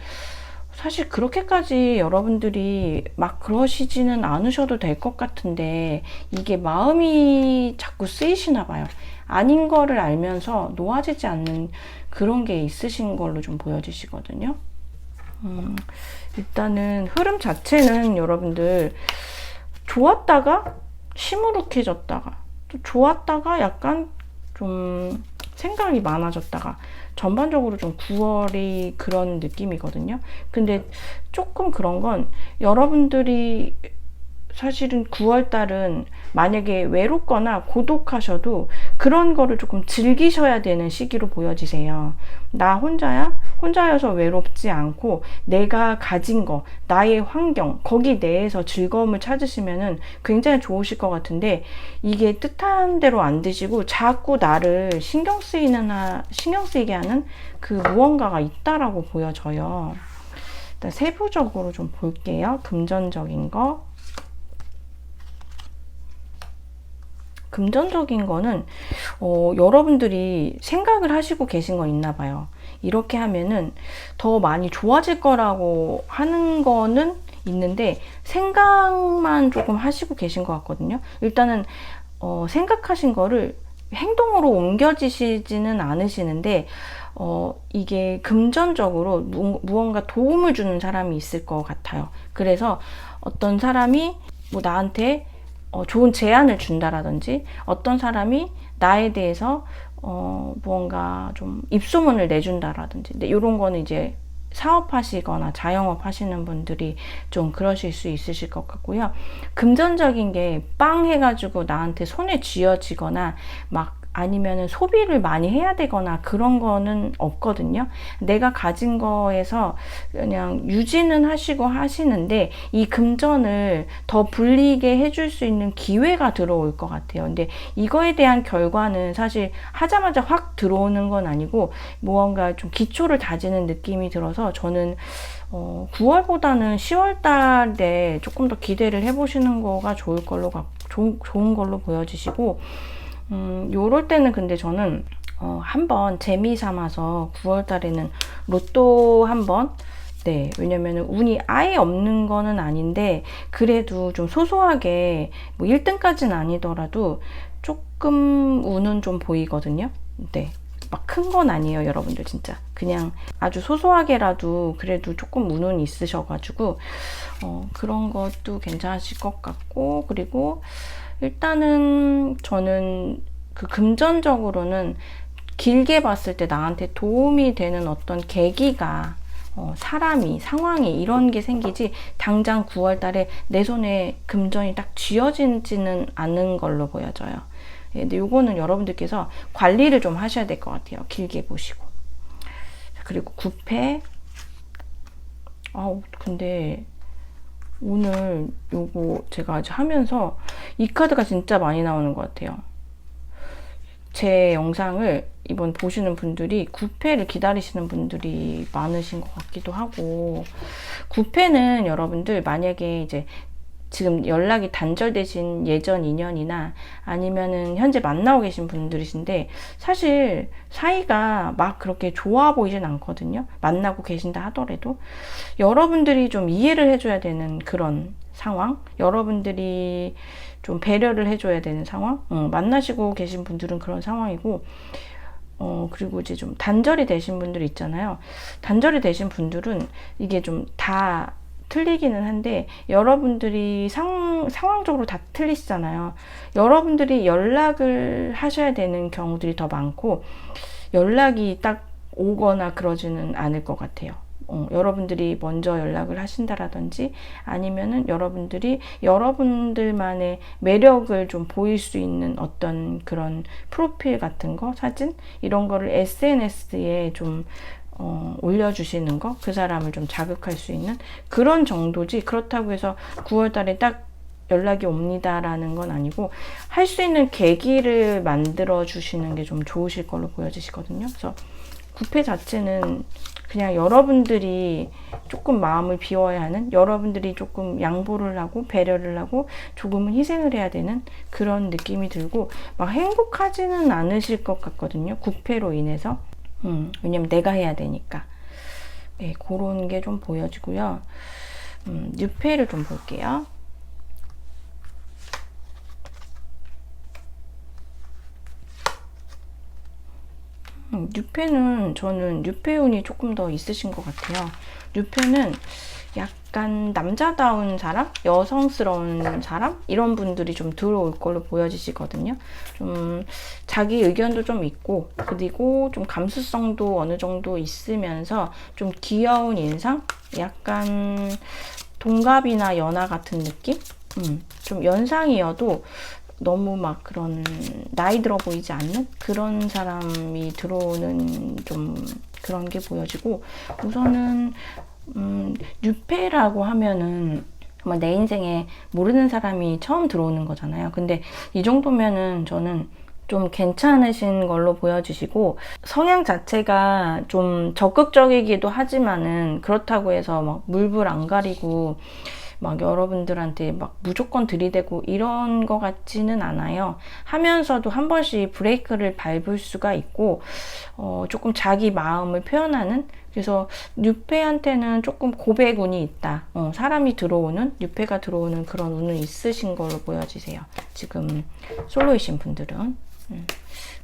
사실 그렇게까지 여러분들이 막 그러시지는 않으셔도 될 것 같은데, 이게 마음이 자꾸 쓰이시나 봐요. 아닌 거를 알면서 놓아지지 않는 그런 게 있으신 걸로 좀 보여지시거든요. 일단은 흐름 자체는 여러분들 좋았다가 시무룩해졌다가 또 좋았다가 약간 좀 생각이 많아졌다가, 전반적으로 좀 9월이 그런 느낌이거든요. 근데 조금 그런 건 여러분들이 사실은 9월 달은 만약에 외롭거나 고독하셔도 그런 거를 조금 즐기셔야 되는 시기로 보여지세요. 나 혼자여서 외롭지 않고 내가 가진 거, 나의 환경, 거기 내에서 즐거움을 찾으시면은 굉장히 좋으실 것 같은데, 이게 뜻한 대로 안 되시고 자꾸 나를 신경 쓰이게 하는 그 무언가가 있다라고 보여져요. 일단 세부적으로 좀 볼게요. 금전적인 거. 금전적인 거는 여러분들이 생각을 하시고 계신 거 있나 봐요. 이렇게 하면은 더 많이 좋아질 거라고 하는 거는 있는데 생각만 조금 하시고 계신 것 같거든요. 일단은 생각하신 거를 행동으로 옮겨지시지는 않으시는데 이게 금전적으로 무언가 도움을 주는 사람이 있을 것 같아요. 그래서 어떤 사람이 뭐 나한테 좋은 제안을 준다라든지 어떤 사람이 나에 대해서 무언가 좀 입소문을 내준다라든지 근데 이런 거는 이제 사업하시거나 자영업 하시는 분들이 좀 그러실 수 있으실 것 같고요. 금전적인 게 빵 해가지고 나한테 손에 쥐어지거나 막 아니면은 소비를 많이 해야 되거나 그런 거는 없거든요. 내가 가진 거에서 그냥 유지는 하시고 하시는데 이 금전을 더 불리게 해줄 수 있는 기회가 들어올 것 같아요. 근데 이거에 대한 결과는 사실 하자마자 확 들어오는 건 아니고 무언가 좀 기초를 다지는 느낌이 들어서 저는 9월보다는 10월 달에 조금 더 기대를 해보시는 거가 좋은 걸로 보여지시고 요럴 때는 근데 저는 한번 재미 삼아서 9월 달에는 로또 한번 네, 왜냐면은 운이 아예 없는 거는 아닌데 그래도 좀 소소하게 뭐 1등까지는 아니더라도 조금 운은 좀 보이거든요. 네. 막 큰 건 아니에요, 여러분들 진짜. 그냥 아주 소소하게라도 그래도 조금 운은 있으셔가지고 그런 것도 괜찮으실 것 같고 그리고 일단은 저는 그 금전적으로는 길게 봤을 때 나한테 도움이 되는 어떤 계기가 사람이, 상황이 이런 게 생기지 당장 9월 달에 내 손에 금전이 딱 쥐어지지는 않은 걸로 보여져요. 예, 근데 요거는 여러분들께서 관리를 좀 하셔야 될 것 같아요. 길게 보시고. 그리고 9패. 근데 오늘 요거 제가 아직 하면서 이 카드가 진짜 많이 나오는 것 같아요. 제 영상을 이번 보시는 분들이 9패를 기다리시는 분들이 많으신 것 같기도 하고 9패는 여러분들 만약에 이제 지금 연락이 단절되신 예전 인연이나 아니면은 현재 만나고 계신 분들이신데 사실 사이가 막 그렇게 좋아 보이진 않거든요. 만나고 계신다 하더라도 여러분들이 좀 이해를 해줘야 되는 그런 상황, 여러분들이 좀 배려를 해줘야 되는 상황, 만나시고 계신 분들은 그런 상황이고 그리고 이제 좀 단절이 되신 분들 있잖아요. 단절이 되신 분들은 이게 좀 다 틀리기는 한데 여러분들이 상황적으로 다 틀리시잖아요. 여러분들이 연락을 하셔야 되는 경우들이 더 많고 연락이 딱 오거나 그러지는 않을 것 같아요. 여러분들이 먼저 연락을 하신다라든지 아니면은 여러분들이 여러분들만의 매력을 좀 보일 수 있는 어떤 그런 프로필 같은 거, 사진 이런 거를 SNS에 좀 올려주시는 거, 그 사람을 좀 자극할 수 있는 그런 정도지 그렇다고 해서 9월 달에 딱 연락이 옵니다라는 건 아니고 할 수 있는 계기를 만들어 주시는 게 좀 좋으실 걸로 보여지시거든요. 그래서 9패 자체는 그냥 여러분들이 조금 마음을 비워야 하는, 여러분들이 조금 양보를 하고 배려를 하고 조금은 희생을 해야 되는 그런 느낌이 들고 막 행복하지는 않으실 것 같거든요. 9패로 인해서. 왜냐면 내가 해야 되니까. 네, 그런 게 좀 보여지고요. 6패를 좀 볼게요. 6패는 저는 6패 운이 조금 더 있으신 것 같아요. 6패는 약간 남자다운 사람, 여성스러운 사람 이런 분들이 좀 들어올 걸로 보여지시거든요. 좀 자기 의견도 좀 있고 그리고 좀 감수성도 어느 정도 있으면서 좀 귀여운 인상, 약간 동갑이나 연하 같은 느낌? 좀 연상이어도 너무 막 그런 나이 들어 보이지 않는 그런 사람이 들어오는 좀 그런 게 보여지고 우선은 6패라고 하면은 정말 내 인생에 모르는 사람이 처음 들어오는 거잖아요. 근데 이 정도면은 저는 좀 괜찮으신 걸로 보여지시고 성향 자체가 좀 적극적이기도 하지만은 그렇다고 해서 막 물불 안 가리고 막 여러분들한테 막 무조건 들이대고 이런 거 같지는 않아요. 하면서도 한 번씩 브레이크를 밟을 수가 있고 조금 자기 마음을 표현하는, 그래서 뉴페한테는 조금 고백 운이 있다. 사람이 들어오는, 뉴페가 들어오는 그런 운은 있으신 걸로 보여지세요. 지금 솔로이신 분들은.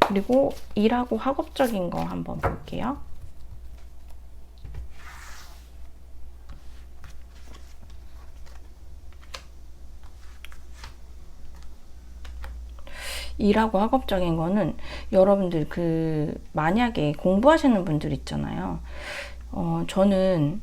그리고 일하고 학업적인 거 한번 볼게요. 일하고 학업적인 거는 여러분들 만약에 공부하시는 분들 있잖아요. 저는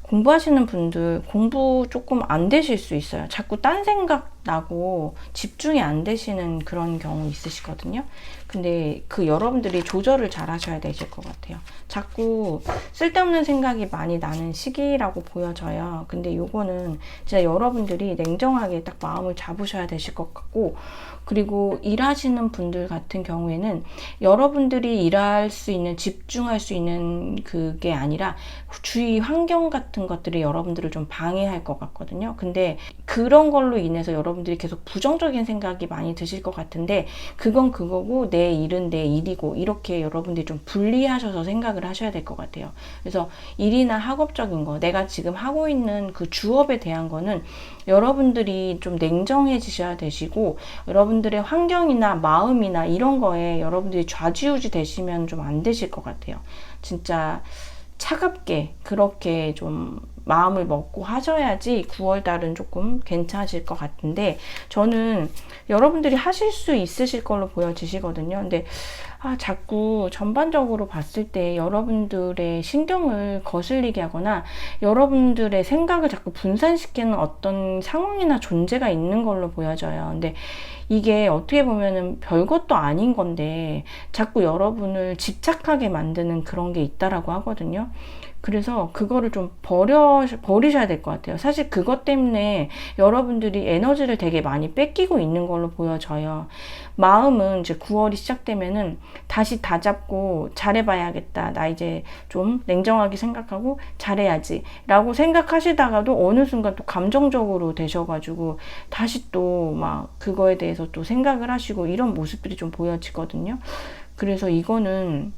공부하시는 분들 공부 조금 안 되실 수 있어요. 자꾸 딴 생각 나고 집중이 안 되시는 그런 경우 있으시거든요. 근데 여러분들이 조절을 잘 하셔야 되실 것 같아요. 자꾸 쓸데없는 생각이 많이 나는 시기라고 보여져요. 근데 요거는 진짜 여러분들이 냉정하게 딱 마음을 잡으셔야 되실 것 같고, 그리고 일하시는 분들 같은 경우에는 여러분들이 일할 수 있는, 집중할 수 있는 그게 아니라 주위 환경 같은 것들이 여러분들을 좀 방해할 것 같거든요. 근데 그런 걸로 인해서 여러분들이 계속 부정적인 생각이 많이 드실 것 같은데, 그건 그거고 내 일은 내 일이고, 이렇게 여러분들이 좀 분리하셔서 생각을 하셔야 될 것 같아요. 그래서 일이나 학업적인 거, 내가 지금 하고 있는 그 주업에 대한 거는 여러분들이 좀 냉정해지셔야 되시고, 여러분들의 환경이나 마음이나 이런 거에 여러분들이 좌지우지 되시면 좀 안 되실 것 같아요. 진짜 차갑게 그렇게 좀 마음을 먹고 하셔야지 9월달은 조금 괜찮으실 것 같은데, 저는 여러분들이 하실 수 있으실 걸로 보여지시거든요. 근데 자꾸 전반적으로 봤을 때 여러분들의 신경을 거슬리게 하거나 여러분들의 생각을 자꾸 분산시키는 어떤 상황이나 존재가 있는 걸로 보여져요. 근데 이게 어떻게 보면은 별것도 아닌 건데 자꾸 여러분을 집착하게 만드는 그런 게 있다라고 하거든요. 그래서 그거를 좀 버리셔야 될 것 같아요. 사실 그것 때문에 여러분들이 에너지를 되게 많이 뺏기고 있는 걸로 보여져요. 마음은 이제 9월이 시작되면은 다시 다잡고 잘해봐야겠다. 나 이제 좀 냉정하게 생각하고 잘해야지 라고 생각하시다가도 어느 순간 또 감정적으로 되셔가지고 다시 또 막 그거에 대해서 또 생각을 하시고 이런 모습들이 좀 보여지거든요. 그래서 이거는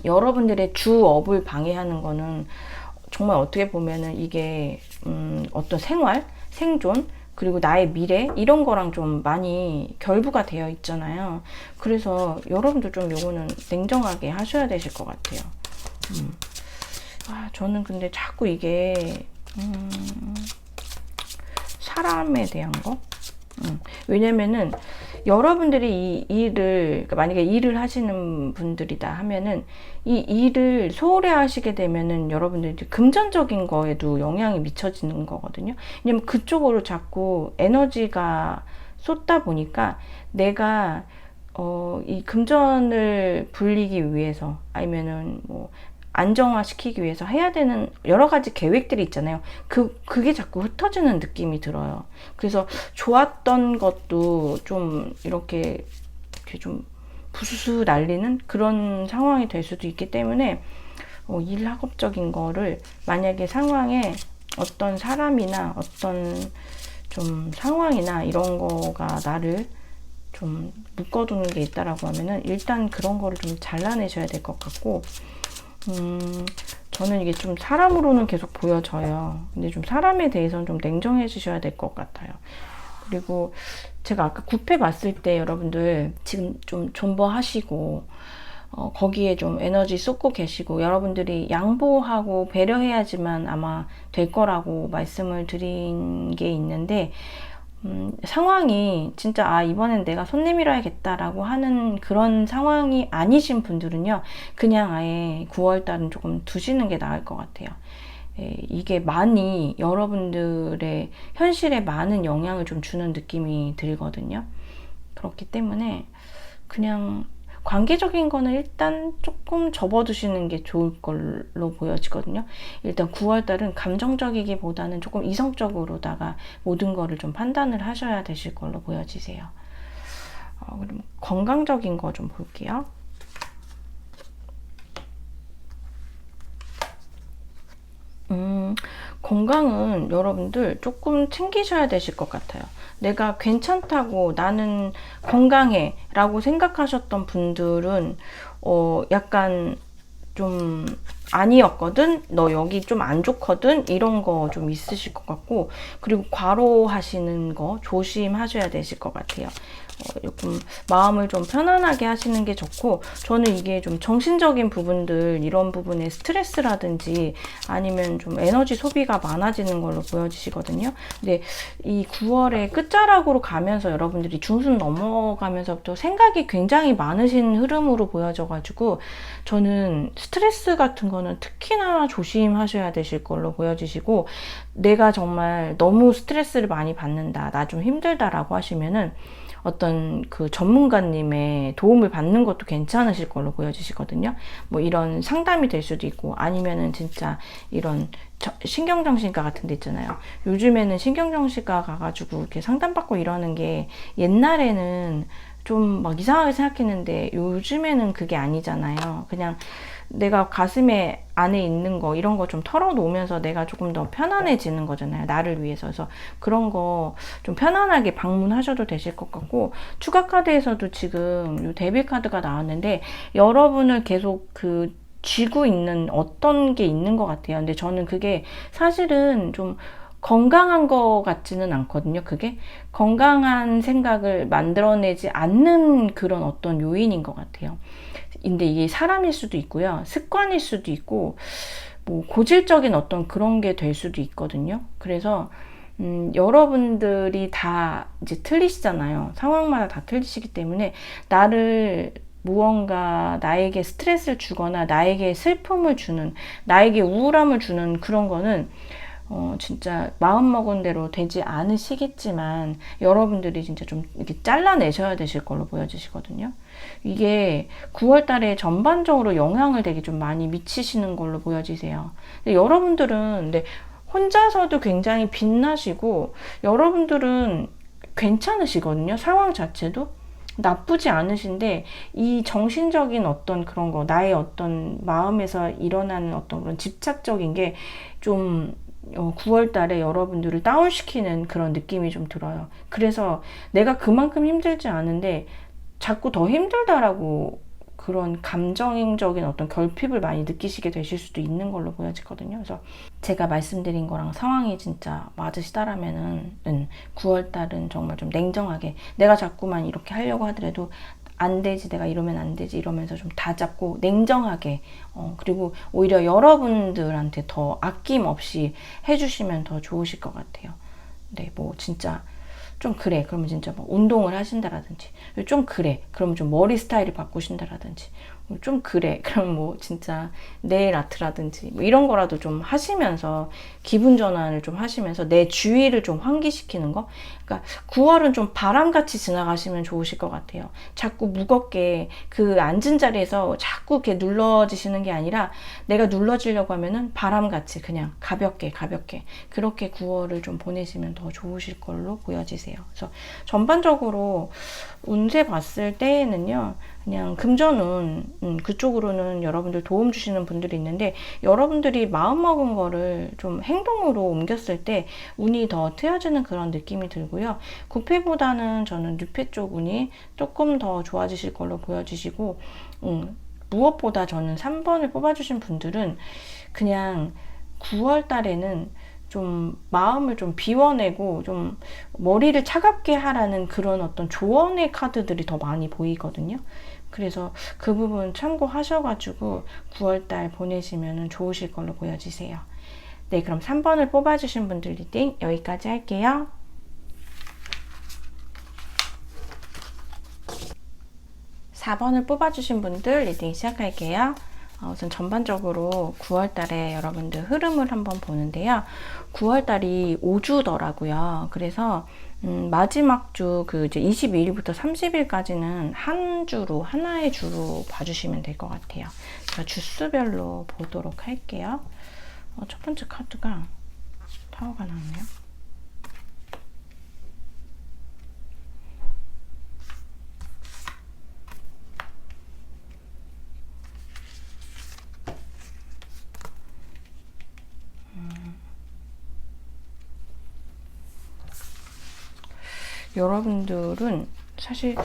여러분들의 주업을 방해하는 거는 정말 어떻게 보면은 이게 어떤 생활, 생존, 그리고 나의 미래 이런 거랑 좀 많이 결부가 되어 있잖아요. 그래서 여러분들 좀 요거는 냉정하게 하셔야 되실 것 같아요. 저는 근데 자꾸 이게 사람에 대한 거? 왜냐면은 여러분들이 이 일을, 그러니까 만약에 일을 하시는 분들이다 하면은 이 일을 소홀히 하시게 되면은 여러분들이 금전적인 거에도 영향이 미쳐지는 거거든요. 왜냐면 그쪽으로 자꾸 에너지가 쏟다 보니까 내가 이 금전을 불리기 위해서 아니면은 뭐 안정화시키기 위해서 해야 되는 여러 가지 계획들이 있잖아요. 그게 자꾸 흩어지는 느낌이 들어요. 그래서 좋았던 것도 좀 이렇게 좀 부수수 날리는 그런 상황이 될 수도 있기 때문에 일 학업적인 거를 만약에 상황에 어떤 사람이나 어떤 좀 상황이나 이런 거가 나를 좀 묶어두는 게 있다라고 하면은 일단 그런 거를 좀 잘라내셔야 될 것 같고, 저는 이게 좀 사람으로는 계속 보여져요. 근데 좀 사람에 대해서는 좀 냉정해지셔야 될 것 같아요. 그리고 제가 아까 굽해 봤을 때 여러분들 지금 좀 존버하시고 거기에 좀 에너지 쏟고 계시고 여러분들이 양보하고 배려해야지만 아마 될 거라고 말씀을 드린 게 있는데, 상황이 진짜 이번엔 내가 손 내밀어야겠다라고 하는 그런 상황이 아니신 분들은요, 그냥 아예 9월달은 조금 두시는 게 나을 것 같아요. 이게 많이 여러분들의 현실에 많은 영향을 좀 주는 느낌이 들거든요. 그렇기 때문에 그냥 관계적인 거는 일단 조금 접어두시는 게 좋을 걸로 보여지거든요. 일단 9월달은 감정적이기보다는 조금 이성적으로다가 모든 거를 좀 판단을 하셔야 되실 걸로 보여지세요. 그럼 건강적인 거 좀 볼게요. 건강은 여러분들 조금 챙기셔야 되실 것 같아요. 내가 괜찮다고, 나는 건강해 라고 생각하셨던 분들은 약간 좀 아니었거든, 너 여기 좀 안 좋거든, 이런 거 좀 있으실 것 같고, 그리고 과로하시는 거 조심하셔야 되실 것 같아요. 조금 마음을 좀 편안하게 하시는 게 좋고, 저는 이게 좀 정신적인 부분들, 이런 부분에 스트레스라든지 아니면 좀 에너지 소비가 많아지는 걸로 보여지시거든요. 근데 이 9월의 끝자락으로 가면서 여러분들이 중순 넘어가면서부터 생각이 굉장히 많으신 흐름으로 보여져가지고, 저는 스트레스 같은 거는 특히나 조심하셔야 되실 걸로 보여지시고, 내가 정말 너무 스트레스를 많이 받는다, 나 좀 힘들다라고 하시면은 어떤 그 전문가님의 도움을 받는 것도 괜찮으실 걸로 보여지시거든요. 뭐 이런 상담이 될 수도 있고, 아니면은 진짜 이런 신경정신과 같은 데 있잖아요. 요즘에는 신경정신과 가가지고 이렇게 상담받고 이러는 게, 옛날에는 좀 막 이상하게 생각했는데 요즘에는 그게 아니잖아요. 그냥 내가 가슴에 안에 있는 거, 이런 거 좀 털어놓으면서 내가 조금 더 편안해지는 거잖아요. 나를 위해서. 그래서 그런 거 좀 편안하게 방문하셔도 되실 것 같고, 추가 카드에서도 지금 요 데뷔 카드가 나왔는데, 여러분을 계속 그 쥐고 있는 어떤 게 있는 것 같아요. 근데 저는 그게 사실은 좀 건강한 거 같지는 않거든요. 그게 건강한 생각을 만들어내지 않는 그런 어떤 요인인 것 같아요. 근데 이게 사람일 수도 있고요, 습관일 수도 있고, 뭐 고질적인 어떤 그런 게 될 수도 있거든요. 그래서 여러분들이 다 이제 틀리시잖아요. 상황마다 다 틀리시기 때문에, 나를 무언가 나에게 스트레스를 주거나 나에게 슬픔을 주는, 나에게 우울함을 주는 그런 거는 진짜 마음먹은 대로 되지 않으시겠지만, 여러분들이 진짜 좀 이렇게 잘라내셔야 되실 걸로 보여지시거든요. 이게 9월 달에 전반적으로 영향을 되게 좀 많이 미치시는 걸로 보여지세요. 근데 여러분들은, 근데 혼자서도 굉장히 빛나시고, 여러분들은 괜찮으시거든요. 상황 자체도 나쁘지 않으신데, 이 정신적인 어떤 그런 거, 나의 어떤 마음에서 일어나는 어떤 그런 집착적인 게좀 9월 달에 여러분들을 다운시키는 그런 느낌이 좀 들어요. 그래서 내가 그만큼 힘들지 않은데 자꾸 더 힘들다라고 그런 감정적인 어떤 결핍을 많이 느끼시게 되실 수도 있는 걸로 보여지거든요. 그래서 제가 말씀드린 거랑 상황이 진짜 맞으시다라면은 9월 달은 정말 좀 냉정하게, 내가 자꾸만 이렇게 하려고 하더라도 안 되지, 내가 이러면 안 되지, 이러면서 좀 다잡고 냉정하게, 그리고 오히려 여러분들한테 더 아낌없이 해주시면 더 좋으실 것 같아요. 네, 뭐 진짜 좀 그래, 그러면 진짜 뭐 운동을 하신다라든지, 좀 그래, 그러면 좀 머리 스타일을 바꾸신다라든지, 좀 그래, 그럼 뭐 진짜 네일 아트라든지 뭐 이런 거라도 좀 하시면서, 기분 전환을 좀 하시면서 내 주위를 좀 환기시키는 거. 그러니까 9월은 좀 바람같이 지나가시면 좋으실 것 같아요. 자꾸 무겁게 그 앉은 자리에서 자꾸 이렇게 눌러지시는 게 아니라, 내가 눌러지려고 하면은 바람같이 그냥 가볍게 그렇게 9월을 좀 보내시면 더 좋으실 걸로 보여지세요. 그래서 전반적으로 운세 봤을 때에는요, 그냥 금전운, 그쪽으로는 여러분들 도움 주시는 분들이 있는데, 여러분들이 마음먹은 거를 좀 행동으로 옮겼을 때 운이 더 트여지는 그런 느낌이 들고요. 구패보다는 저는 뉴패 쪽 운이 조금 더 좋아지실 걸로 보여지시고, 무엇보다 저는 3번을 뽑아주신 분들은 그냥 9월 달에는 좀 마음을 좀 비워내고 좀 머리를 차갑게 하라는 그런 어떤 조언의 카드들이 더 많이 보이거든요. 그래서 그 부분 참고하셔가지고 9월달 보내시면 좋으실 걸로 보여지세요. 네, 그럼 3번을 뽑아주신 분들 리딩 여기까지 할게요. 4번을 뽑아주신 분들 리딩 시작할게요. 우선 전반적으로 9월달에 여러분들 흐름을 한번 보는데요. 9월달이 5주더라고요. 그래서 마지막 주 그 이제 22일부터 30일까지는 한 주로, 하나의 주로 봐주시면 될 것 같아요. 제가 주수별로 보도록 할게요. 첫 번째 카드가 타워가 나왔네요. 여러분들은 사실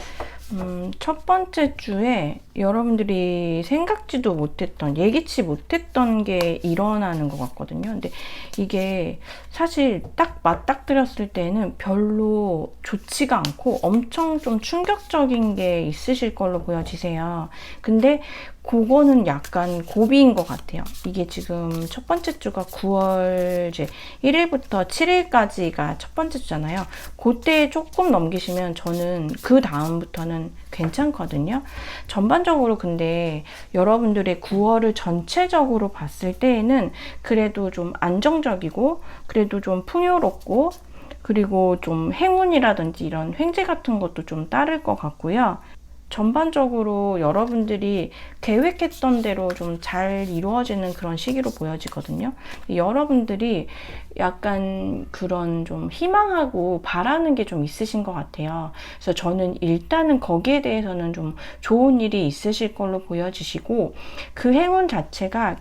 첫 번째 주에 여러분들이 생각지도 못했던, 예기치 못했던 게 일어나는 것 같거든요. 근데 이게 사실 딱 맞닥뜨렸을 때는 별로 좋지가 않고 엄청 좀 충격적인 게 있으실 걸로 보여지세요. 근데 그거는 약간 고비인 것 같아요. 이게 지금 첫 번째 주가 9월 이제 1일부터 7일까지가 첫 번째 주잖아요. 그때 조금 넘기시면 저는 그 다음부터는 괜찮거든요. 전반적으로 근데 여러분들의 9월을 전체적으로 봤을 때에는 그래도 좀 안정적이고 그래도 좀 풍요롭고 그리고 좀 행운이라든지 이런 횡재 같은 것도 좀 따를 것 같고요. 전반적으로 여러분들이 계획했던 대로 좀 잘 이루어지는 그런 시기로 보여지거든요. 여러분들이 약간 그런 좀 희망하고 바라는 게 좀 있으신 것 같아요. 그래서 저는 일단은 거기에 대해서는 좀 좋은 일이 있으실 걸로 보여지시고, 그 행운 자체가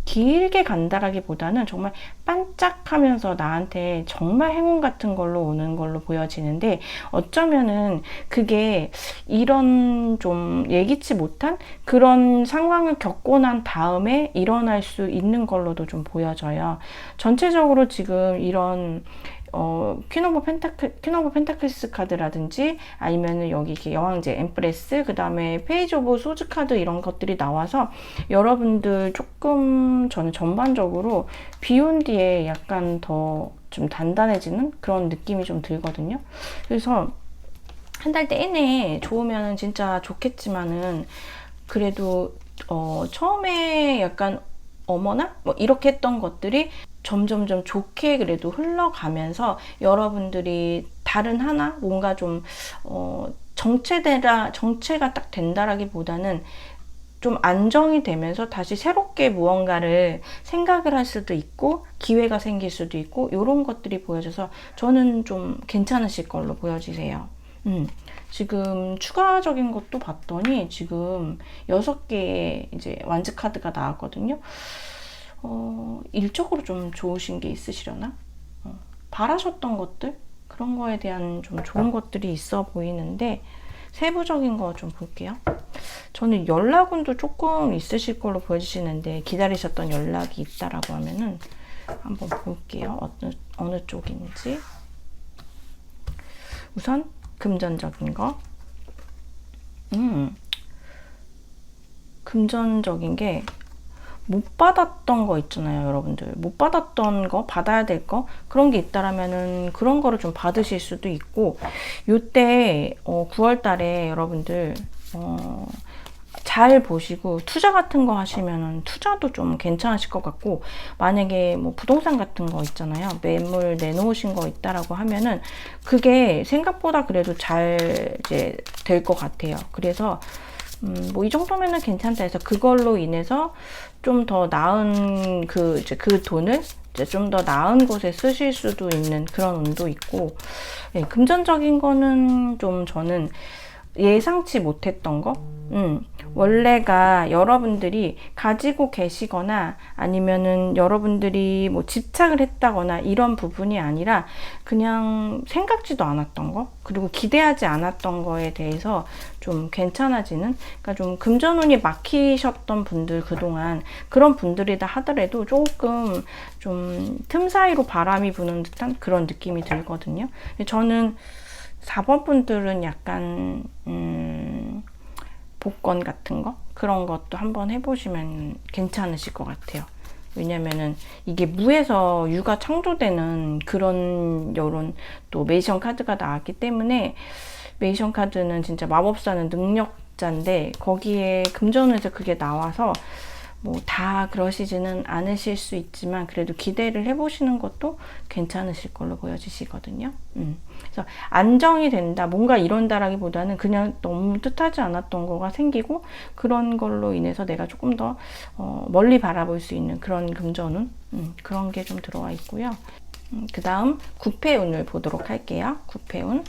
길게 간다라기보다는 정말 반짝하면서 나한테 정말 행운 같은 걸로 오는 걸로 보여지는데, 어쩌면은 그게 이런 좀 예기치 못한 그런 상황을 겪고 난 다음에 일어날 수 있는 걸로도 좀 보여져요. 전체적으로 지금 이런 퀸 오브 펜타클스 카드라든지 아니면은 여기 이렇게 여왕제, 엠프레스, 그 다음에 페이지 오브 소즈 카드 이런 것들이 나와서 여러분들 조금 저는 전반적으로 비운 뒤에 약간 더 좀 단단해지는 그런 느낌이 좀 들거든요. 그래서 한 달 내내 좋으면 진짜 좋겠지만은 그래도 처음에 약간 어머나? 뭐 이렇게 했던 것들이 점점점 좋게 그래도 흘러가면서 여러분들이 다른 하나 뭔가 좀 정체가 딱 된다라기보다는 좀 안정이 되면서 다시 새롭게 무언가를 생각을 할 수도 있고 기회가 생길 수도 있고 이런 것들이 보여져서 저는 좀 괜찮으실 걸로 보여지세요. 지금 추가적인 것도 봤더니 지금 6개의 이제 완즈 카드가 나왔거든요. 일적으로 좀 좋으신 게 있으시려나? 바라셨던 것들? 그런 거에 대한 좀 좋은 것들이 있어 보이는데, 세부적인 거 좀 볼게요. 저는 연락운도 조금 있으실 걸로 보여지시는데, 기다리셨던 연락이 있다라고 하면은 한번 볼게요. 어느 쪽인지. 우선 금전적인 거. 금전적인 게 못 받았던 거 있잖아요, 여러분들. 못 받았던 거, 받아야 될 거, 그런 게 있다라면은 그런 거를 좀 받으실 수도 있고, 요때 9월 달에 여러분들 잘 보시고 투자 같은 거 하시면은 투자도 좀 괜찮으실 것 같고, 만약에 뭐 부동산 같은 거 있잖아요, 매물 내놓으신 거 있다라고 하면은 그게 생각보다 그래도 잘 이제 될 것 같아요. 그래서 뭐 이 정도면은 괜찮다 해서 그걸로 인해서 좀 더 나은 그 돈을 이제 좀 더 나은 곳에 쓰실 수도 있는 그런 운도 있고, 네, 금전적인 거는 좀 저는 예상치 못했던 거? 원래가 여러분들이 가지고 계시거나 아니면은 여러분들이 뭐 집착을 했다거나 이런 부분이 아니라 그냥 생각지도 않았던 거, 그리고 기대하지 않았던 거에 대해서 좀 괜찮아지는, 그러니까 좀 금전운이 막히셨던 분들, 그동안 그런 분들이다 하더라도 조금 좀 틈 사이로 바람이 부는 듯한 그런 느낌이 들거든요. 저는 4번 분들은 약간 복권 같은 거, 그런 것도 한번 해보시면 괜찮으실 것 같아요. 왜냐면은 이게 무에서 유가 창조되는 그런 요런 또 매지션 카드가 나왔기 때문에, 매지션 카드는 진짜 마법사는 능력자인데 거기에 금전운에서 그게 나와서 뭐 다 그러시지는 않으실 수 있지만 그래도 기대를 해보시는 것도 괜찮으실 걸로 보여지시거든요. 그래서 안정이 된다, 뭔가 이런다라기보다는 그냥 너무 뜻하지 않았던 거가 생기고 그런 걸로 인해서 내가 조금 더 멀리 바라볼 수 있는 그런 금전운, 그런 게 좀 들어와 있고요. 그 다음 구패운을 보도록 할게요. 구패운.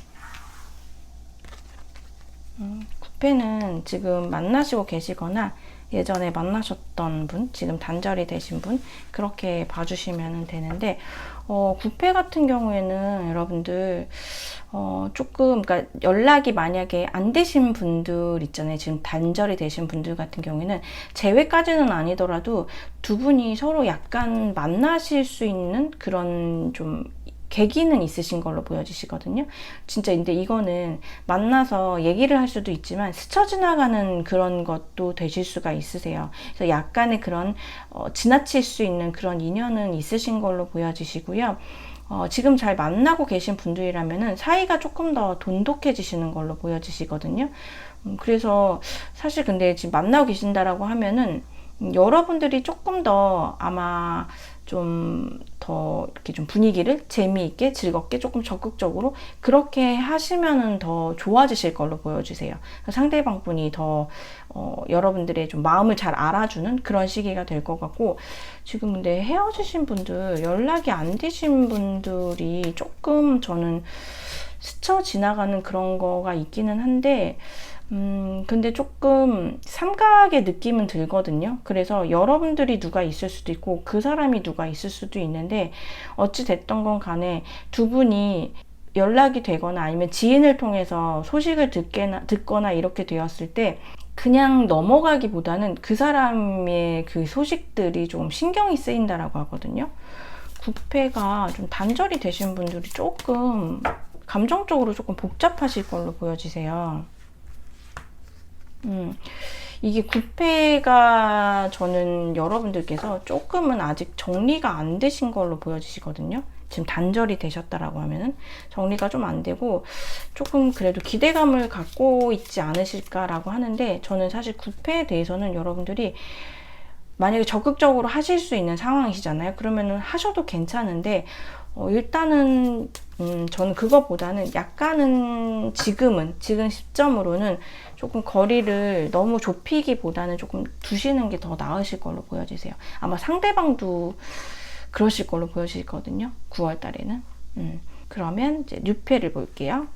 구패는 지금 만나시고 계시거나 예전에 만나셨던 분, 지금 단절이 되신 분, 그렇게 봐주시면 되는데, 구패 같은 경우에는 여러분들, 조금, 그러니까 연락이 만약에 안 되신 분들 있잖아요. 지금 단절이 되신 분들 같은 경우에는 재회까지는 아니더라도 두 분이 서로 약간 만나실 수 있는 그런 좀 계기는 있으신 걸로 보여지시거든요. 진짜 근데 이거는 만나서 얘기를 할 수도 있지만 스쳐 지나가는 그런 것도 되실 수가 있으세요. 그래서 약간의 그런 지나칠 수 있는 그런 인연은 있으신 걸로 보여지시고요. 지금 잘 만나고 계신 분들이라면은 사이가 조금 더 돈독해지시는 걸로 보여지시거든요. 그래서 사실 근데 지금 만나고 계신다라고 하면은 여러분들이 조금 더 아마 좀 더 이렇게 좀 분위기를 재미있게 즐겁게 조금 적극적으로 그렇게 하시면은 더 좋아지실 걸로 보여주세요. 상대방 분이 더 여러분들의 좀 마음을 잘 알아주는 그런 시기가 될 것 같고, 지금 근데 헤어지신 분들, 연락이 안 되신 분들이 조금 저는 스쳐 지나가는 그런 거가 있기는 한데, 근데 조금 삼각의 느낌은 들거든요. 그래서 여러분들이 누가 있을 수도 있고 그 사람이 누가 있을 수도 있는데, 어찌 됐던 건 간에 두 분이 연락이 되거나 아니면 지인을 통해서 소식을 듣거나 이렇게 되었을 때 그냥 넘어가기보다는 그 사람의 그 소식들이 좀 신경이 쓰인다라고 하거든요. 구패가 좀 단절이 되신 분들이 조금 감정적으로 조금 복잡하실 걸로 보여지세요. 이게 구패가 저는 여러분들께서 조금은 아직 정리가 안 되신 걸로 보여지시거든요. 지금 단절이 되셨다라고 하면은 정리가 좀 안 되고 조금 그래도 기대감을 갖고 있지 않으실까라고 하는데, 저는 사실 구패에 대해서는 여러분들이 만약에 적극적으로 하실 수 있는 상황이시잖아요. 그러면은 하셔도 괜찮은데, 일단은 저는 그거보다는 약간은 지금 시점으로는 조금 거리를 너무 좁히기보다는 조금 두시는 게 더 나으실 걸로 보여지세요. 아마 상대방도 그러실 걸로 보여지거든요. 9월 달에는. 그러면 이제 뉴페를 볼게요.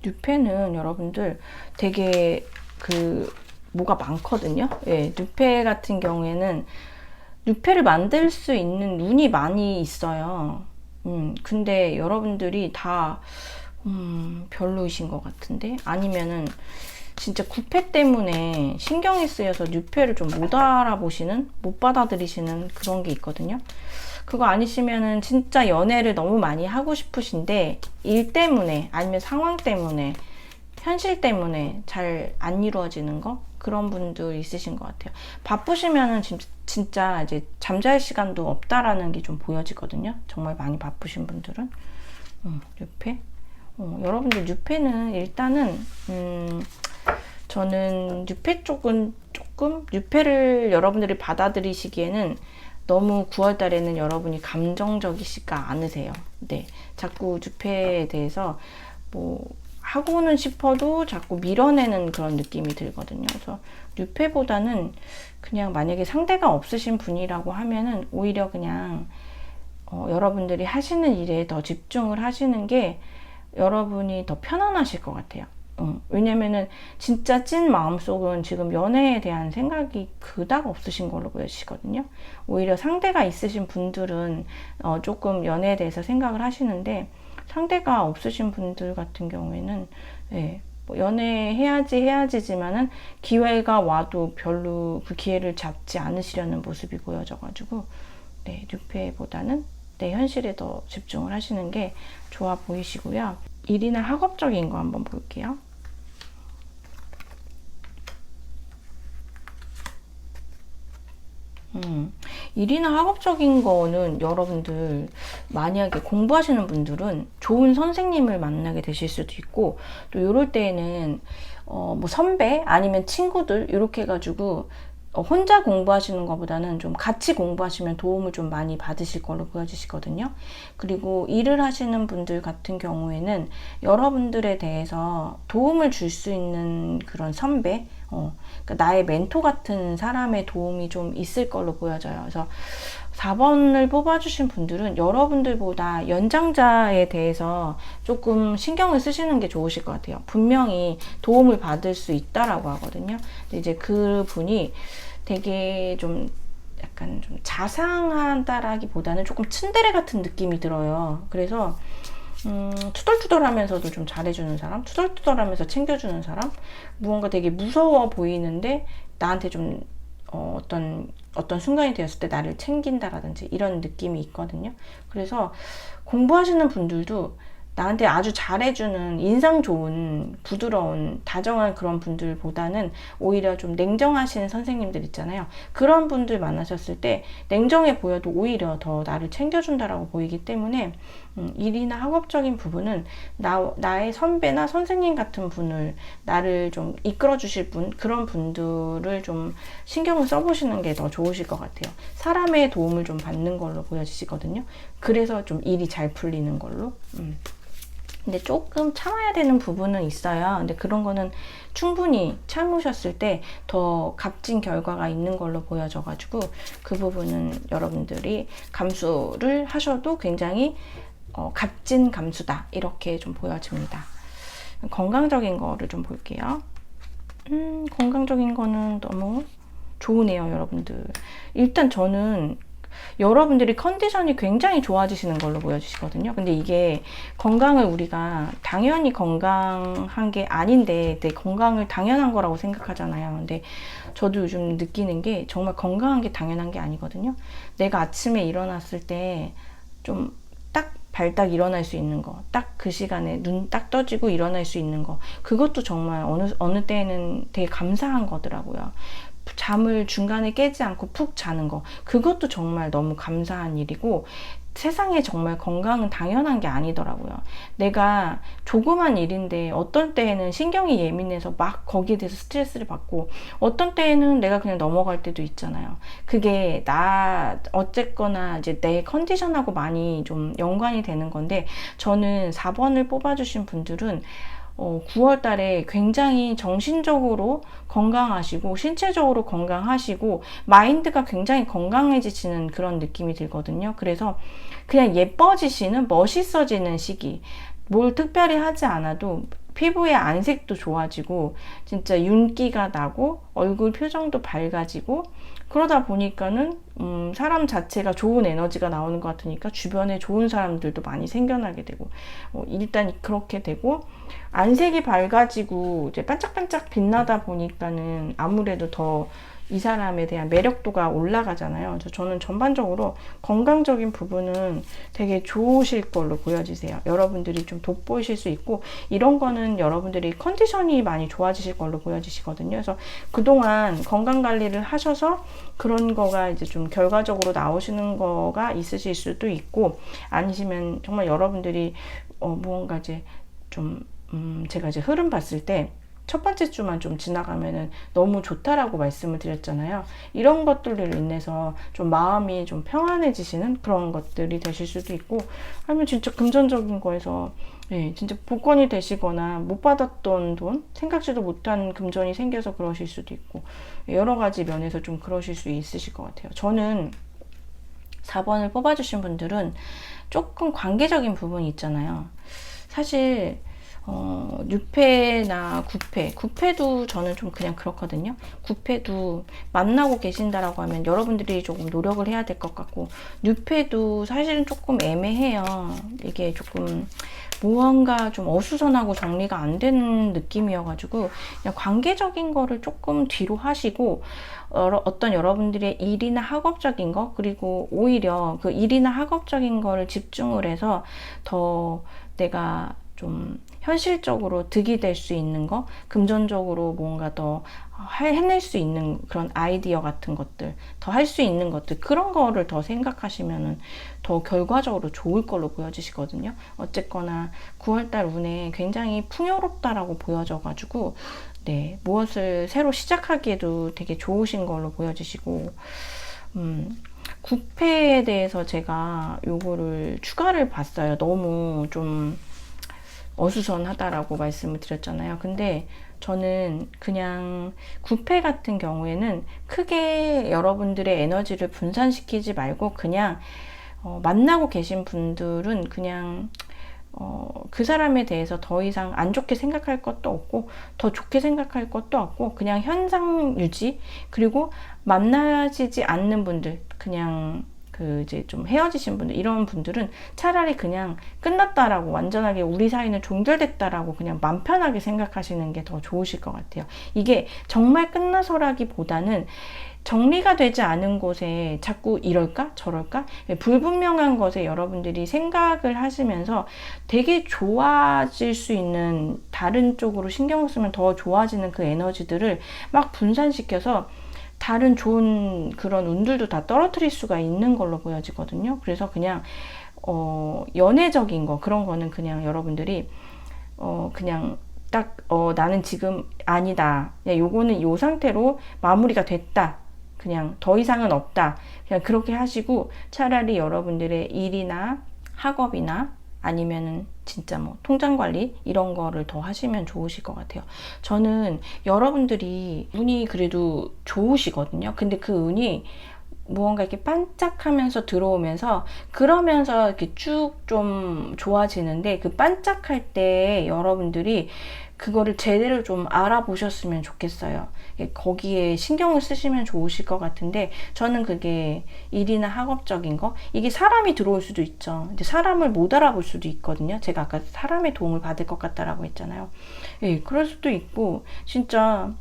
뉴페는 여러분들 되게 뭐가 많거든요. 예, 뉴페 같은 경우에는 뉴페를 만들 수 있는 운이 많이 있어요. 근데 여러분들이 다 별로이신 것 같은데, 아니면은 진짜 구패 때문에 신경이 쓰여서 뉴페를 좀 못 알아보시는, 못 받아들이시는 그런 게 있거든요. 그거 아니시면은 진짜 연애를 너무 많이 하고 싶으신데 일 때문에 아니면 상황 때문에 현실 때문에 잘 안 이루어지는 거, 그런 분들 있으신 것 같아요. 바쁘시면은 진짜 이제 잠잘 시간도 없다라는 게 좀 보여지거든요. 정말 많이 바쁘신 분들은. 뉴페. 여러분들 뉴페는 일단은 저는 뉴페 쪽은 조금 뉴페를 여러분들이 받아들이시기에는 너무 9월 달에는 여러분이 감정적이시가 않으세요. 네, 자꾸 뉴페에 대해서 뭐 하고는 싶어도 자꾸 밀어내는 그런 느낌이 들거든요. 그래서 뉴페보다는 그냥 만약에 상대가 없으신 분이라고 하면은 오히려 그냥 여러분들이 하시는 일에 더 집중을 하시는 게 여러분이 더 편안하실 것 같아요. 왜냐면은 진짜 찐 마음속은 지금 연애에 대한 생각이 그닥 없으신 걸로 보여지거든요. 오히려 상대가 있으신 분들은 조금 연애에 대해서 생각을 하시는데, 상대가 없으신 분들 같은 경우에는 뭐 연애해야지지만은 기회가 와도 별로 그 기회를 잡지 않으시려는 모습이 보여져가지고, 뉴페보다는 현실에 더 집중을 하시는 게 좋아 보이시고요. 일이나 학업적인 거 한번 볼게요. 일이나 학업적인 거는 여러분들 만약에 공부하시는 분들은 좋은 선생님을 만나게 되실 수도 있고, 또 이럴 때에는 뭐 선배 아니면 친구들 이렇게 해가지고 혼자 공부하시는 것보다는 좀 같이 공부하시면 도움을 좀 많이 받으실 걸로 보여지시거든요. 그리고 일을 하시는 분들 같은 경우에는 여러분들에 대해서 도움을 줄 수 있는 그런 선배, 그러니까 나의 멘토 같은 사람의 도움이 좀 있을 걸로 보여져요. 그래서 4번을 뽑아주신 분들은 여러분들보다 연장자에 대해서 조금 신경을 쓰시는 게 좋으실 것 같아요. 분명히 도움을 받을 수 있다라고 하거든요. 근데 이제 그 분이 되게 좀 약간 좀 자상하다라기보다는 조금 츤데레 같은 느낌이 들어요. 그래서 투덜투덜하면서도 좀 잘해주는 사람, 투덜투덜하면서 챙겨주는 사람, 무언가 되게 무서워 보이는데 나한테 좀 어떤 순간이 되었을 때 나를 챙긴다라든지 이런 느낌이 있거든요. 그래서 공부하시는 분들도 나한테 아주 잘해주는 인상 좋은 부드러운 다정한 그런 분들보다는 오히려 좀 냉정하신 선생님들 있잖아요. 그런 분들 만나셨을 때 냉정해 보여도 오히려 더 나를 챙겨준다라고 보이기 때문에 일이나 학업적인 부분은 나의 선배나 선생님 같은 분을 나를 좀 이끌어 주실 분, 그런 분들을 좀 신경을 써보시는 게 더 좋으실 것 같아요. 사람의 도움을 좀 받는 걸로 보여지시거든요. 그래서 좀 일이 잘 풀리는 걸로. 근데 조금 참아야 되는 부분은 있어요. 근데 그런 거는 충분히 참으셨을 때 더 값진 결과가 있는 걸로 보여져가지고 그 부분은 여러분들이 감수를 하셔도 굉장히 값진 감수다 이렇게 좀 보여집니다. 건강적인 거를 좀 볼게요. 건강적인 거는 너무 좋으네요, 여러분들. 일단 저는 여러분들이 컨디션이 굉장히 좋아지시는 걸로 보여주시거든요. 근데 이게 건강을 우리가 당연히 건강한 게 아닌데 내 건강을 당연한 거라고 생각하잖아요. 근데 저도 요즘 느끼는 게 정말 건강한 게 당연한 게 아니거든요. 내가 아침에 일어났을 때 좀 딱 발딱 일어날 수 있는 거, 딱 그 시간에 눈 딱 떠지고 일어날 수 있는 거, 그것도 정말 어느 때는 되게 감사한 거더라고요. 잠을 중간에 깨지 않고 푹 자는 거, 그것도 정말 너무 감사한 일이고, 세상에 정말 건강은 당연한 게 아니더라고요. 내가 조그만 일인데 어떤 때에는 신경이 예민해서 막 거기에 대해서 스트레스를 받고, 어떤 때에는 내가 그냥 넘어갈 때도 있잖아요. 그게 어쨌거나 이제 내 컨디션하고 많이 좀 연관이 되는 건데, 저는 4번을 뽑아주신 분들은 9월 달에 굉장히 정신적으로 건강하시고 신체적으로 건강하시고 마인드가 굉장히 건강해지시는 그런 느낌이 들거든요. 그래서 그냥 예뻐지시는, 멋있어지는 시기, 뭘 특별히 하지 않아도 피부의 안색도 좋아지고 진짜 윤기가 나고 얼굴 표정도 밝아지고, 그러다 보니까는 사람 자체가 좋은 에너지가 나오는 것 같으니까 주변에 좋은 사람들도 많이 생겨나게 되고, 일단 그렇게 되고, 안색이 밝아지고 이제 반짝반짝 빛나다 보니까는 아무래도 더 이 사람에 대한 매력도가 올라가잖아요. 그래서 저는 전반적으로 건강적인 부분은 되게 좋으실 걸로 보여지세요. 여러분들이 좀 돋보이실 수 있고, 이런 거는 여러분들이 컨디션이 많이 좋아지실 걸로 보여지시거든요. 그래서 그동안 건강관리를 하셔서 그런 거가 이제 좀 결과적으로 나오시는 거가 있으실 수도 있고, 아니시면 정말 여러분들이 무언가 이제 좀 제가 이제 흐름 봤을 때 첫 번째 주만 좀 지나가면은 너무 좋다라고 말씀을 드렸잖아요. 이런 것들로 인해서 좀 마음이 좀 평안해지시는 그런 것들이 되실 수도 있고, 아니면 진짜 금전적인 거에서 진짜 복권이 되시거나 못 받았던 돈, 생각지도 못한 금전이 생겨서 그러실 수도 있고, 여러 가지 면에서 좀 그러실 수 있으실 것 같아요. 저는 4번을 뽑아주신 분들은 조금 관계적인 부분이 있잖아요. 사실 6패나 9패, 9패도 저는 좀 그냥 그렇거든요. 9패도 만나고 계신다라고 하면 여러분들이 조금 노력을 해야 될 것 같고, 6패도 사실은 조금 애매해요. 이게 조금 무언가 좀 어수선하고 정리가 안 되는 느낌이어가지고, 그냥 관계적인 거를 조금 뒤로 하시고, 어떤 여러분들의 일이나 학업적인 거, 그리고 오히려 그 일이나 학업적인 거를 집중을 해서 더 내가 좀 현실적으로 득이 될 수 있는 거, 금전적으로 뭔가 더 해낼 수 있는 그런 아이디어 같은 것들, 더 할 수 있는 것들, 그런 거를 더 생각하시면은 더 결과적으로 좋을 걸로 보여지시거든요. 어쨌거나 9월달 운에 굉장히 풍요롭다라고 보여져가지고, 네, 무엇을 새로 시작하기에도 되게 좋으신 걸로 보여지시고, 9패에 대해서 제가 요거를 추가를 봤어요. 너무 좀 어수선하다라고 말씀을 드렸잖아요. 근데 저는 그냥 구패 같은 경우에는 크게 여러분들의 에너지를 분산시키지 말고 그냥 만나고 계신 분들은 그냥 그 사람에 대해서 더 이상 안 좋게 생각할 것도 없고 더 좋게 생각할 것도 없고 그냥 현상 유지, 그리고 만나지지 않는 분들, 그냥 그 이제 좀 헤어지신 분들, 이런 분들은 차라리 그냥 끝났다라고, 완전하게 우리 사이는 종결됐다라고 그냥 맘 편하게 생각하시는 게 더 좋으실 것 같아요. 이게 정말 끝나서라기보다는 정리가 되지 않은 곳에 자꾸 이럴까 저럴까 불분명한 것에 여러분들이 생각을 하시면서 되게 좋아질 수 있는, 다른 쪽으로 신경을 쓰면 더 좋아지는 그 에너지들을 막 분산시켜서 다른 좋은 그런 운들도 다 떨어뜨릴 수가 있는 걸로 보여지거든요. 그래서 그냥 연애적인 거, 그런 거는 그냥 여러분들이 그냥 딱 나는 지금 아니다, 야, 요거는 요 상태로 마무리가 됐다, 그냥 더 이상은 없다, 그냥 그렇게 하시고 차라리 여러분들의 일이나 학업이나 아니면은 진짜 뭐 통장 관리 이런 거를 더 하시면 좋으실 것 같아요. 저는 여러분들이 운이 그래도 좋으시거든요. 근데 그 운이 무언가 이렇게 반짝하면서 들어오면서 그러면서 이렇게 쭉 좀 좋아지는데, 그 반짝할 때 여러분들이 그거를 제대로 좀 알아보셨으면 좋겠어요. 거기에 신경을 쓰시면 좋으실 것 같은데, 저는 그게 일이나 학업적인 거, 이게 사람이 들어올 수도 있죠. 근데 사람을 못 알아볼 수도 있거든요. 제가 아까 사람의 도움을 받을 것 같다라고 했잖아요. 예, 그럴 수도 있고, 진짜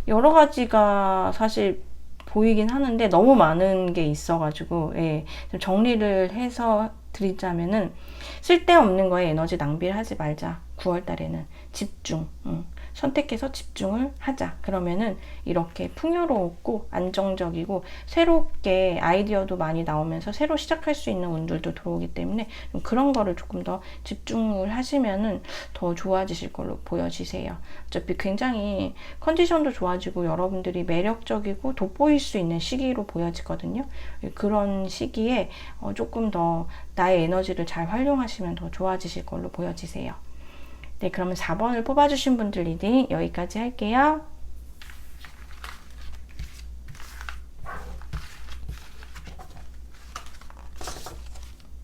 여러 가지가 사실 보이긴 하는데 너무 많은 게 있어가지고, 예, 좀 정리를 해서 드리자면은, 쓸데없는 거에 에너지 낭비를 하지 말자. 9월 달에는 집중, 선택해서 집중을 하자. 그러면은 이렇게 풍요롭고 안정적이고 새롭게 아이디어도 많이 나오면서 새로 시작할 수 있는 운들도 들어오기 때문에 그런 거를 조금 더 집중을 하시면은 더 좋아지실 걸로 보여지세요. 어차피 굉장히 컨디션도 좋아지고 여러분들이 매력적이고 돋보일 수 있는 시기로 보여지거든요. 그런 시기에 조금 더 나의 에너지를 잘 활용하시면 더 좋아지실 걸로 보여지세요. 네, 그러면 4번을 뽑아주신 분들 리딩 여기까지 할게요.